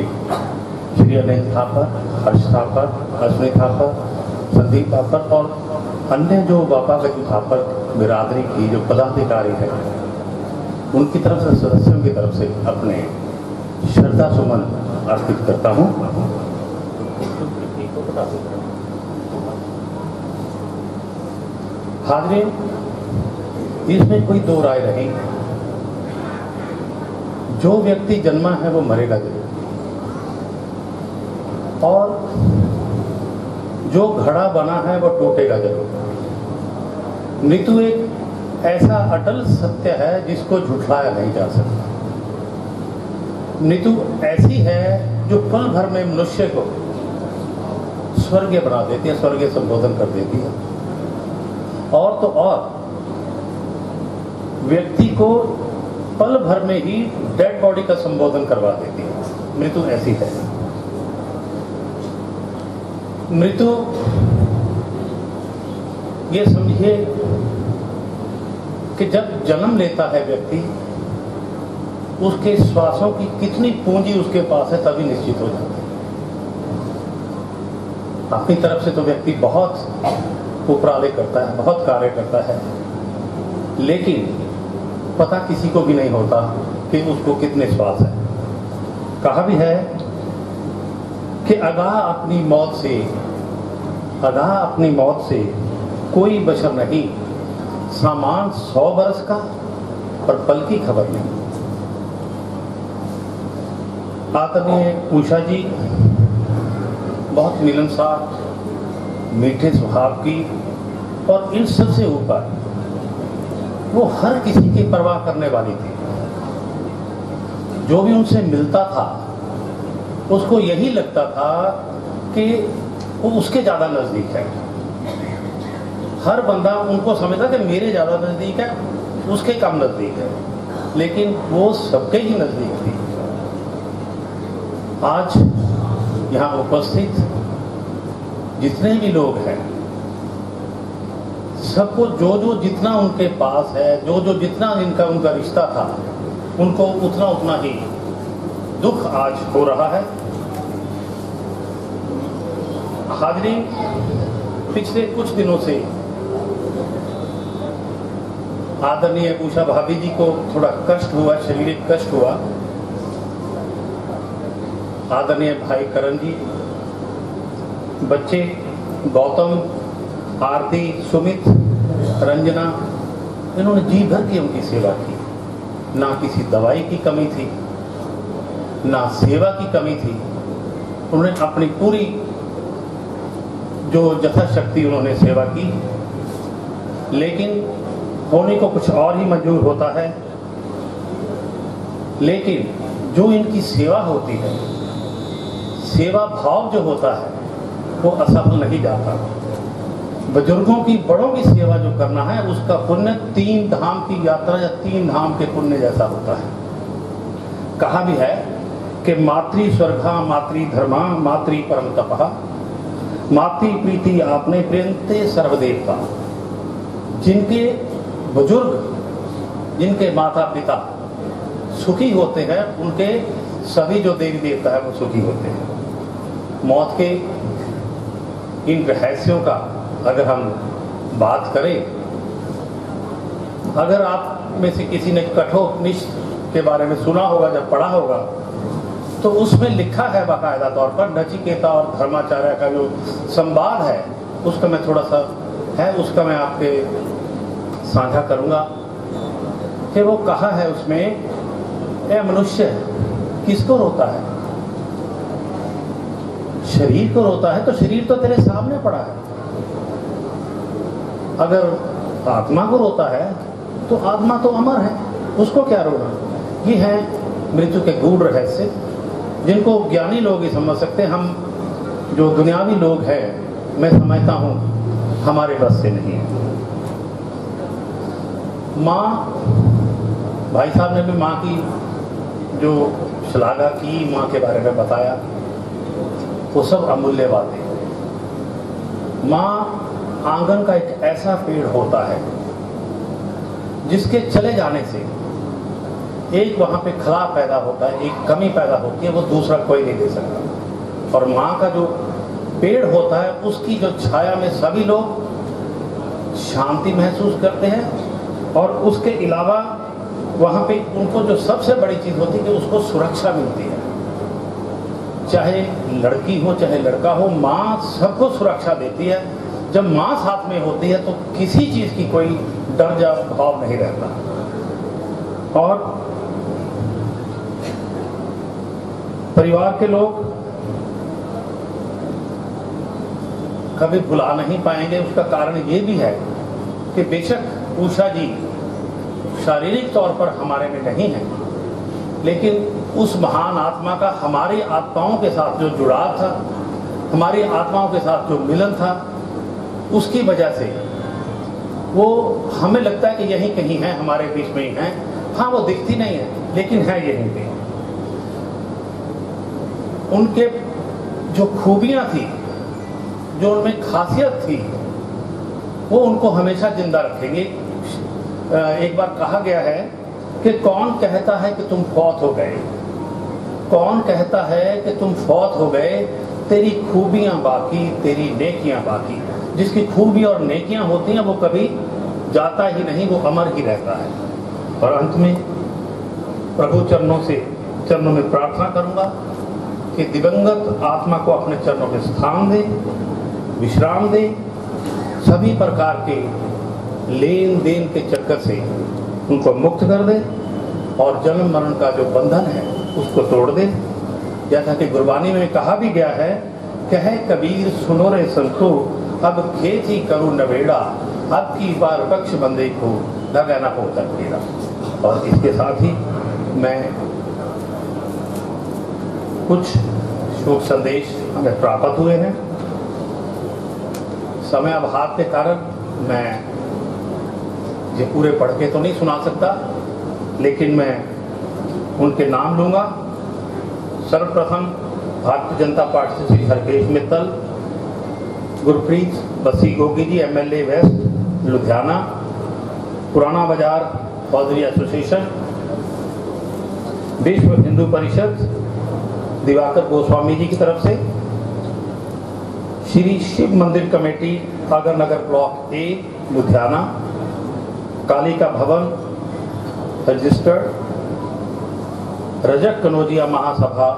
श्री अनिल थापर, हर्ष थापर, अश्विनी थापर, संदीप थापर और अन्य जो बाबा गजू थापर बिरादरी की जो पदाधिकारी है उनकी तरफ से, सदस्यों की तरफ से अपने श्रद्धा सुमन अर्पित करता हूँ। हाज़रीन, इसमें कोई दो राय नहीं। जो व्यक्ति जन्मा है वो मरेगा जरूर, और जो घड़ा बना है वो टूटेगा जरूर। मृत्यु एक ऐसा अटल सत्य है जिसको झुठलाया नहीं जा सकता। मृत्यु ऐसी है जो पल भर में मनुष्य को स्वर्गीय बना देती है, स्वर्गीय संबोधन कर देती है। और तो और व्यक्ति को पल भर में ही डेड बॉडी का संबोधन करवा देती है। मृत्यु ऐसी है। मृत्यु ये समझिए कि जब जन्म लेता है व्यक्ति, उसके श्वासों की कितनी पूंजी उसके पास है तभी निश्चित हो जाती है। अपनी तरफ से तो व्यक्ति बहुत उपराले करता है, बहुत कार्य करता है, लेकिन पता किसी को भी नहीं होता कि उसको कितने श्वास है। कहा भी है कि आगाह अपनी मौत से कोई बशर नहीं, सामान 100 बरस का पर पल की खबर नहीं। आदरणीय उषा जी बहुत मिलनसार, मीठे स्वभाव की, और इन सब से ऊपर वो हर किसी की परवाह करने वाली थी। जो भी उनसे मिलता था उसको यही लगता था कि वो उसके ज्यादा नजदीक है। हर बंदा उनको समझता कि मेरे ज्यादा नजदीक है, उसके कम नजदीक है, लेकिन वो सबके ही नजदीक थी। आज यहाँ उपस्थित जितने भी लोग हैं, सबको जो जितना उनके पास है, जो जितना उनका रिश्ता था, उनको उतना ही दुख आज हो रहा है। हाज़रीन, पिछले कुछ दिनों से आदरणीय उषा भाभी जी को थोड़ा कष्ट हुआ, शारीरिक कष्ट हुआ। आदरणीय भाई करण जी, बच्चे गौतम, आरती, सुमित, रंजना, इन्होंने जी भर की उनकी सेवा की। ना किसी दवाई की कमी थी, ना सेवा की कमी थी। उन्होंने अपनी पूरी जो यथाशक्ति उन्होंने सेवा की, लेकिन होने को कुछ और ही मंजूर होता है। लेकिन जो इनकी सेवा होती है, सेवा भाव जो होता है, वो असफल नहीं जाता। बुजुर्गों की, बड़ों की सेवा जो करना है, उसका पुण्य 3 धाम की यात्रा या 3 धाम के पुण्य जैसा होता है। कहा भी है कि मातृ स्वर्गा, मातृ धर्मा, मातृ परम तपः, मातृ प्रीति आपने प्रियंते सर्वदेवता। जिनके बुजुर्ग, जिनके माता पिता सुखी होते हैं, उनके सभी जो देवी देवता है वो सुखी होते हैं। मौत के इन रहस्यों का अगर हम बात करें, अगर आप में से किसी ने कठोपनिषद के बारे में सुना होगा, जब पढ़ा होगा, तो उसमें लिखा है बाकायदा तौर पर नचिकेता और धर्माचार्य का जो संवाद है, उसका मैं थोड़ा सा है उसका मैं आपके साझा करूंगा कि वो कहा है उसमें, ए मनुष्य किसको रोता है? शरीर को रोता है, तो शरीर तो तेरे सामने पड़ा है। अगर आत्मा को रोता है तो आत्मा तो अमर है, उसको क्या रोना? ये है मृत्यु के गूढ़ रहस्य, जिनको ज्ञानी लोग ही समझ सकते हैं। हम जो दुनियावी लोग हैं, मैं समझता हूं हमारे बस से नहीं है। माँ, भाई साहब ने भी माँ की जो श्लाघा की, माँ के बारे में बताया, वो सब अमूल्य बातें। माँ आंगन का एक ऐसा पेड़ होता है जिसके चले जाने से एक वहां पे खला पैदा होता है, एक कमी पैदा होती है, वो दूसरा कोई नहीं दे सकता। और माँ का जो पेड़ होता है, उसकी जो छाया में सभी लोग शांति महसूस करते हैं। और उसके अलावा वहां पे उनको जो सबसे बड़ी चीज होती है कि उसको सुरक्षा मिलती है। चाहे लड़की हो चाहे लड़का हो, माँ सबको सुरक्षा देती है। जब माँ साथ में होती है तो किसी चीज की कोई डर या भाव नहीं रहता। और परिवार के लोग कभी भुला नहीं पाएंगे। उसका कारण ये भी है कि बेशक उषा जी शारीरिक तौर पर हमारे में नहीं है, लेकिन उस महान आत्मा का हमारी आत्माओं के साथ जो जुड़ाव था, हमारी आत्माओं के साथ जो मिलन था, उसकी वजह से वो हमें लगता है कि यहीं कहीं है, हमारे बीच में ही है। हाँ, वो दिखती नहीं है लेकिन है यहीं पे। उनके जो खूबियां थी, जो उनमें खासियत थी, वो उनको हमेशा जिंदा रखेंगे। एक बार कहा गया है कि कौन कहता है कि तुम फौत हो गए, कौन कहता है कि तुम फौत हो गए, तेरी खूबियां बाकी, तेरी नेकियां बाकी। जिसकी खूबी और नेकियां होती हैं वो कभी जाता ही नहीं, वो अमर ही रहता है। और अंत में प्रभु चरणों में प्रार्थना करूंगा कि दिवंगत आत्मा को अपने चरणों में स्थान दे, विश्राम दे, सभी प्रकार के लेन देन के चक्कर से उनको मुक्त कर दे और जन्म मरण का जो बंधन है उसको तोड़ दे। जैसा कि गुरबानी में कहा भी गया है, कहे कबीर सुनो रे संतो, अब खेती करूं नवेड़ा, अब की बार बख्श बंदे को लगा ना हो तकदीरा। और इसके साथ ही मैं कुछ शोक संदेश हमें प्राप्त हुए हैं। समय अभाव के कारण मैं ये पूरे पढ़ के तो नहीं सुना सकता, लेकिन मैं उनके नाम लूंगा। सर्वप्रथम भारतीय जनता पार्टी से श्री हरकेश मित्तल, गुरप्रीत बसी गोगी जी, MLA वेस्ट लुधियाना, पुराना बाजार फौजी एसोसिएशन, विश्व हिंदू परिषद दिवाकर गोस्वामी जी की तरफ से, श्री शिव मंदिर committee Agar Nagar block A Ludhiana, Kalika भवन रजिस्टर्ड, रजक कनौजिया महासभा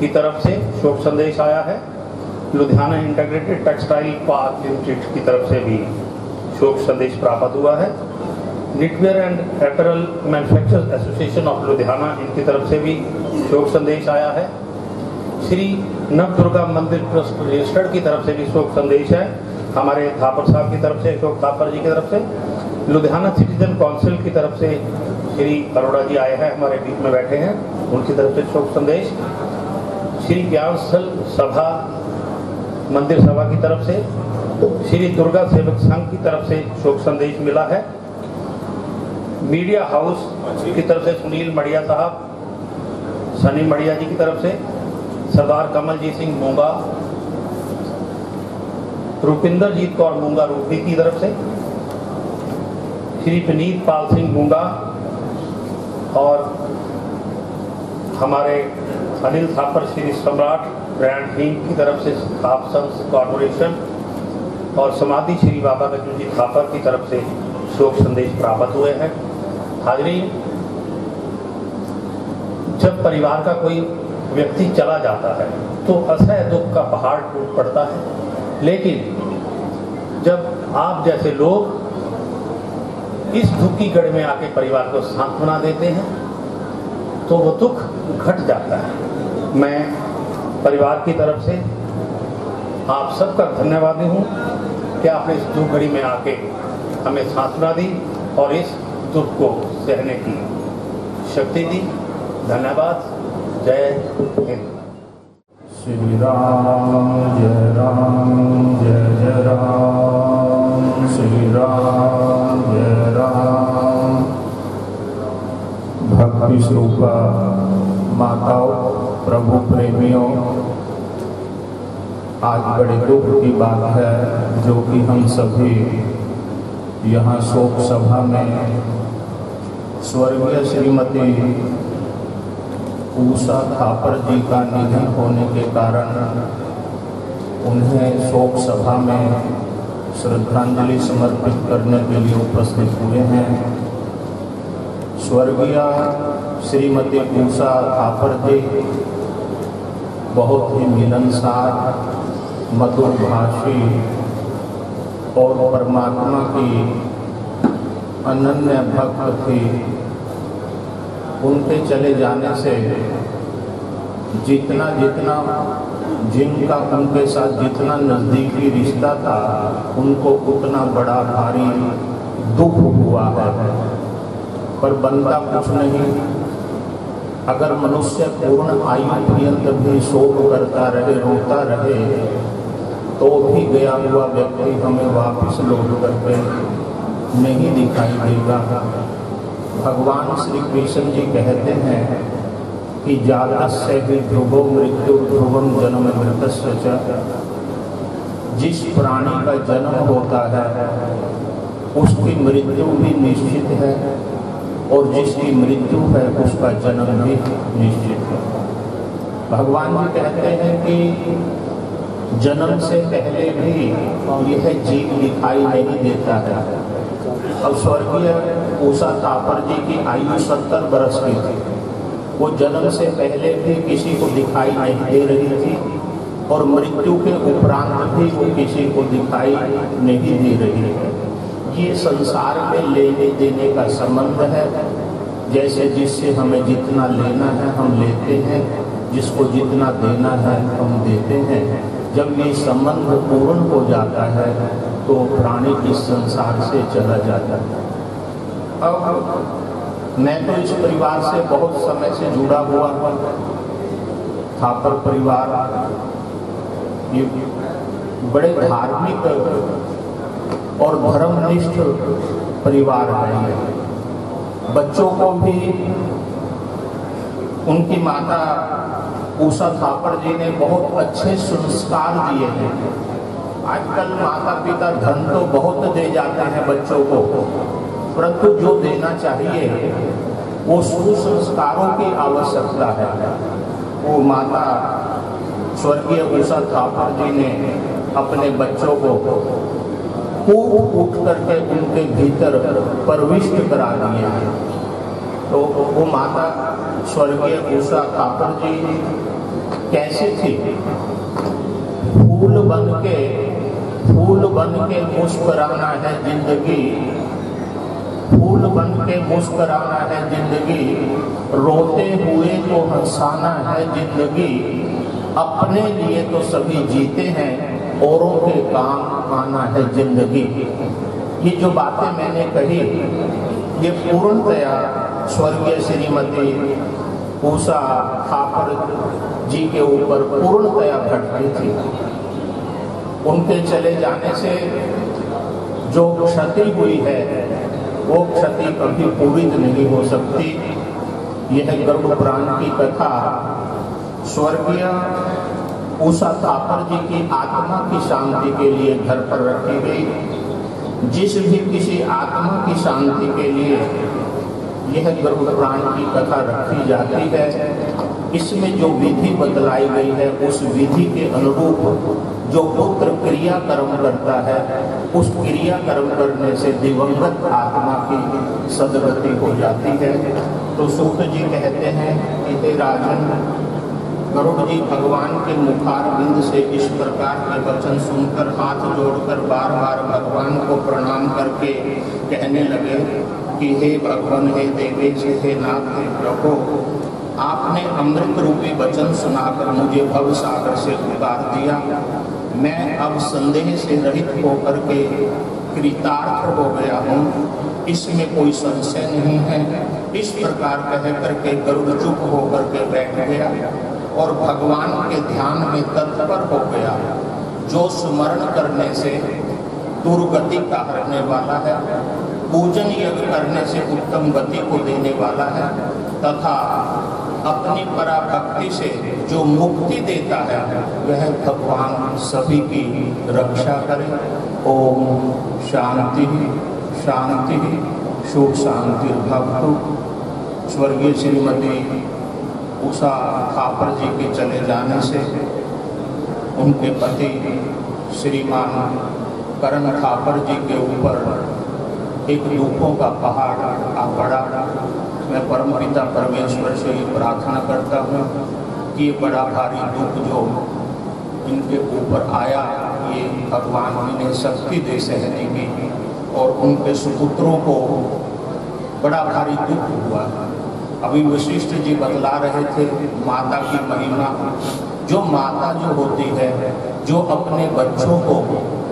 की तरफ से शोक संदेश आया है। Ludhiana integrated textile park limited की तरफ से भी शोक संदेश प्राप्त हुआ है। Knitwear and apparel manufacturers association of Ludhiana, इनकी तरफ से भी शोक संदेश आया है। श्री नवदुर्गा मंदिर ट्रस्ट रजिस्टर्ड की तरफ से भी शोक संदेश है। हमारे थापर साहब की तरफ से, अशोक थापर जी की तरफ से, लुधियाना सिटीजन काउंसिल की तरफ से श्री अरोड़ा जी आए हैं, हमारे बीच में बैठे हैं, उनकी तरफ से शोक संदेश। श्री ज्ञान स्थल सभा मंदिर सभा की तरफ से, श्री दुर्गा सेवक संघ की तरफ से शोक संदेश मिला है। मीडिया हाउस की तरफ से सुनील मड़िया साहब, सनी मड़िया जी की तरफ से, सरदार कमलजीत सिंह मूंगा, रूपिंदर जीत कौर मूंगा रूपी की तरफ से, श्री विनीत पाल सिंह मूंगा और हमारे अनिल थापर श्री सम्राट ब्रांड टीम की तरफ से थापसंस कॉर्पोरेशन और समाधि श्री बाबा गजू जी थापर की तरफ से शोक संदेश प्राप्त हुए हैं। हाजरीन, जब परिवार का कोई व्यक्ति चला जाता है तो असह्य दुख का पहाड़ टूट पड़ता है, लेकिन जब आप जैसे लोग इस दुख की गढ़ में आके परिवार को सांत्वना देते हैं तो वो दुख घट जाता है। मैं परिवार की तरफ से आप सबका धन्यवादी हूँ कि आपने इस दुख घड़ी में आके हमें सांत्वना दी और इस दुख को सहने की शक्ति दी। धन्यवाद। जय हिंद। श्री राम जय जय राम, श्री राम जय राम। भक्ति स्वरूपा माताओं, प्रभु प्रेमियों, आज बड़े दुख की बात है जो कि हम सभी यहाँ शोक सभा में स्वर्गीय श्रीमती उषा थापर जी का निधन होने के कारण उन्हें शोक सभा में श्रद्धांजलि समर्पित करने के लिए उपस्थित हुए हैं। स्वर्गीय श्रीमती उषा थापर जी बहुत ही मिलनसार, मधुरभाषी और परमात्मा की अनन्य भक्त थी। उनके चले जाने से जितना जिनका उनके साथ जितना नज़दीकी रिश्ता था उनको उतना बड़ा भारी दुख हुआ है। पर बनता कुछ नहीं। अगर मनुष्य पूर्ण आयु पर्यंत भी शोक करता रहे, रोता रहे, तो भी गया हुआ व्यक्ति हमें वापस लौट करके नहीं दिखाई देगा। भगवान श्री कृष्ण जी कहते हैं कि जातस्य हि ध्रुवो मृत्यु ध्रुवम जन्म मृतस्य च। जिस प्राणी का जन्म होता है उसकी मृत्यु भी निश्चित है और जिसकी मृत्यु है उसका जन्म भी निश्चित है। भगवान जी कहते हैं कि जन्म से पहले भी यह जीव दिखाई नहीं देता है। अब स्वर्गीय उषा थापर जी की आयु 70 वर्ष की थी। वो जन्म से पहले भी किसी को दिखाई नहीं दे रही थी और मृत्यु के उपरांत भी वो किसी को दिखाई नहीं दे रही है। ये संसार में लेने देने का संबंध है। जैसे जिससे हमें जितना लेना है हम लेते हैं, जिसको जितना देना है हम देते हैं। जब ये संबंध पूर्ण हो जाता है तो प्राणी इस संसार से चला जाता है। अब मैं तो इस परिवार से बहुत समय से जुड़ा हुआ हूँ। थापर परिवार ये बड़े धार्मिक और धर्मनिष्ठ परिवार है। बच्चों को भी उनकी माता उषा थापर जी ने बहुत अच्छे संस्कार दिए हैं। आजकल माता पिता धन तो बहुत दे जाते हैं बच्चों को, परंतु जो देना चाहिए वो सुसंस्कारों की आवश्यकता है। वो माता स्वर्गीय उषा थापर जी ने अपने बच्चों को उठ करके उनके भीतर प्रविष्ट करा दिए हैं। तो वो माता स्वर्गीय उषा थापर जी कैसे थी? फूल बन के मुस्कुराना है जिंदगी, फूल बन के मुस्कुराना है जिंदगी, रोते हुए तो हंसाना है जिंदगी। अपने लिए तो सभी जीते हैं, औरों के काम आना है जिंदगी। ये जो बातें मैंने कही ये पूर्णतया स्वर्गीय श्रीमती उषा थापर जी के ऊपर पूर्णतया घटती थी। उनके चले जाने से जो क्षति हुई है वो क्षति कभी पूरी नहीं हो सकती। यह गरुड़ पुराण की कथा स्वर्गीय उषा थापर जी की आत्मा की शांति के लिए घर पर रखी गई। जिस भी किसी आत्मा की शांति के लिए यह गरुड़ पुराण की कथा रखी जाती है, इसमें जो विधि बतलाई गई है उस विधि के अनुरूप जो पुत्र क्रिया कर्म करता है उस क्रिया कर्म करने से दिवंगत आत्मा की सदगति हो जाती है। तो सूत जी कहते हैं कि जी, हे राजन, गरुड़ जी भगवान के मुखारविंद से इस प्रकार के वचन सुनकर हाथ जोड़कर बार बार भगवान को प्रणाम करके कहने लगे कि हे भगवान, हे देवेश, हे नाथ, हे प्रभु, आपने अमृत रूपी वचन सुनाकर मुझे भव सागर से उतार दिया। मैं अब संदेह से रहित होकर के कृतार्थ हो गया हूँ, इसमें कोई संशय नहीं है। इस प्रकार कह करके गरुड़ चुप होकर के बैठ गया और भगवान के ध्यान में तत्पर हो गया, जो स्मरण करने से दुर्गति का हरने वाला है, पूजन यज्ञ करने से उत्तम गति को देने वाला है, तथा अपनी पराभक्ति से जो मुक्ति देता है वह भगवान सभी की रक्षा करे। ओम शांति शांति सुख शांति भक्तु। स्वर्गीय श्रीमती उषा थापर जी के चले जाने से उनके पति श्रीमान करण थापर जी के ऊपर एक दुखों का पहाड़ आ पड़ा। मैं परमपिता परमेश्वर से ही प्रार्थना करता हूँ कि ये बड़ा भारी दुख जो इनके ऊपर आया, ये भगवान इन्हें शक्ति दे सहने की, और उनके सुपुत्रों को बड़ा भारी दुख हुआ। अभी वशिष्ठ जी बतला रहे थे माता की महिमा। जो माता जो होती है, जो अपने बच्चों को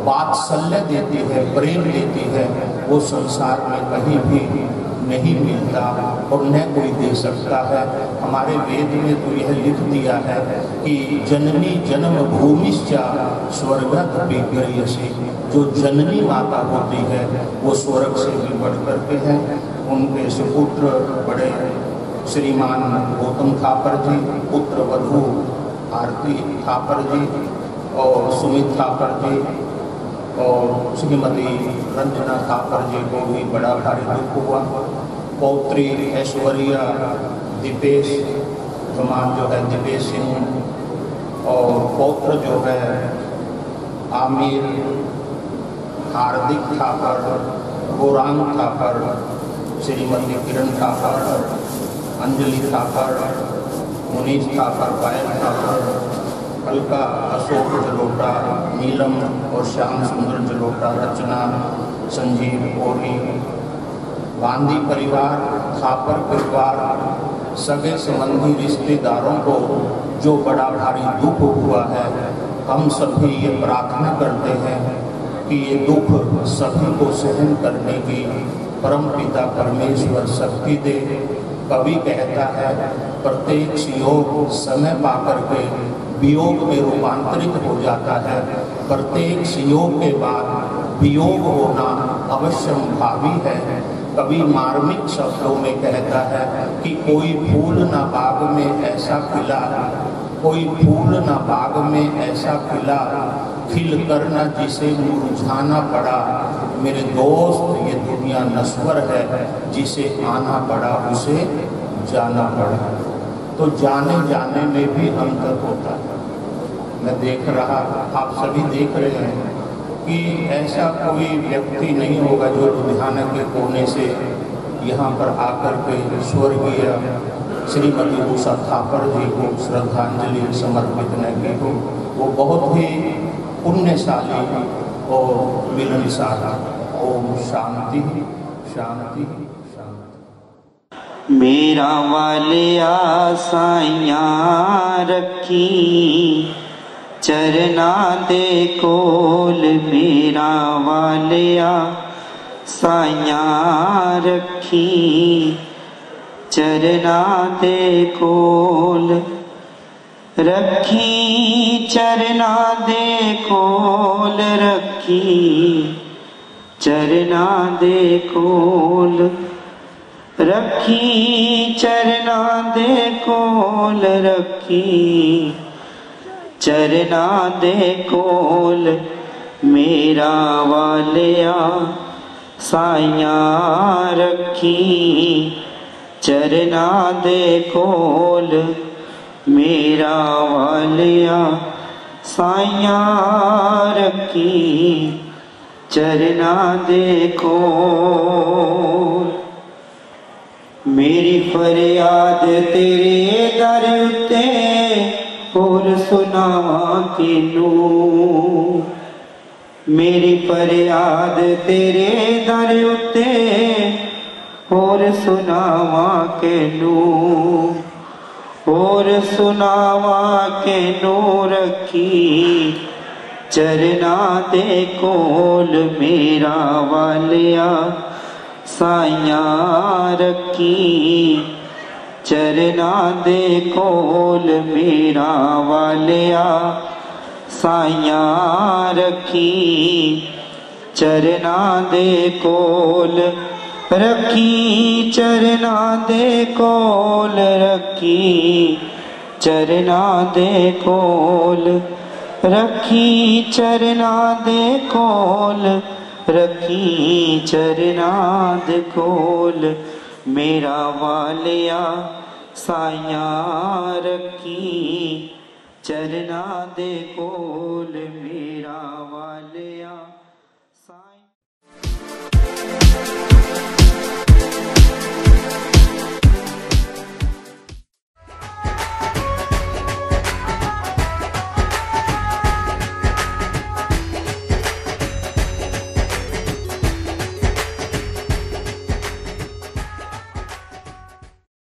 वात्सल्य देती है, प्रेम देती है, वो संसार में कहीं भी नहीं मिलता और न कोई दे सकता है। हमारे वेद में तो यह लिख दिया है कि जननी जन्म भूमिश्चा स्वर्गत विग्रयसी। जो जननी माता होती है वो स्वर्ग से भी बढ़ करके हैं। उनके सुपुत्र बड़े श्रीमान गौतम थापर जी, पुत्र वधू आरती थापर जी और सुमित थापर जी और श्रीमती रंजना थापर जी को भी बड़ा भारी दुख हुआ। पौत्री ऐश्वर्या दीपेश कुमार जो है दीपेश सिंह, और पौत्र जो है आमिर हार्दिक थापर, गौरांग थापर, श्रीमती किरण थापर, अंजलि थापर, मुनीष थापर, पायल थापर, अलका अशोक जलोटा, नीलम और श्याम सुंदर जलोटा, रचना संजीव ओरी, गांधी परिवार, थापर परिवार, सगे संबंधी रिश्तेदारों को जो बड़ा भारी दुख हुआ है, हम सभी ये प्रार्थना करते हैं कि ये दुख सभी को सहन करने की परमपिता परमेश्वर शक्ति दे। कवि कहता है प्रत्येक योग समय पाकर के वियोग में रूपांतरित हो जाता है। प्रत्येक योग के बाद वियोग होना अवश्य भावी है। कवि मार्मिक शब्दों में कहता है कि कोई फूल ना बाग में ऐसा खिला, कोई फूल ना बाग में ऐसा खिला, खिल कर ना जिसे मुरझाना पड़ा। मेरे दोस्त ये दुनिया नश्वर है, जिसे आना पड़ा उसे जाना पड़ा। तो जाने जाने में भी अंतर होता है। मैं देख रहा, आप सभी देख रहे हैं कि ऐसा कोई व्यक्ति नहीं होगा जो लुधियाना के कोने से यहाँ पर आकर के स्वर्गीय श्रीमती उषा थापर जी को श्रद्धांजलि समर्पित न की हो। वो बहुत ही पुण्यशाली और मिलनसार। ओम शांति शांति शांति। मेरा वालिया साइयां रखी चरना दे कोल, मेरा वालिया साइयां रखी चरना दे कोल, रखी चरना दे कोल, रखी चरना दे कोल, रखी चरना दे कोल, रखी चरना दे कोल, मेरा वालिया साइयां रखी चरना दे कोल, मेरा वालिया साइयां रखी चरना दे कोल। मेरी फरियाद तेरे दर उत्ते होर सुनावा किनू। मेरी फरियाद तेरे दर उत्ते होर सुनावा किनू। होर सुनावा किनू रखी चरना दे कोल मेरा वालिया साइयां रखी। चरना दे कोल मेरा वालिया साइयां रखी। चरना दे कोल रखी। चरना दे कोल रखी। चरना दे कोल रखी। चरना दे कोल रखी। चरना दे कोल मेरा वालिया साइयां रखी। चरना दे कोल मेरा वालिया साइयां।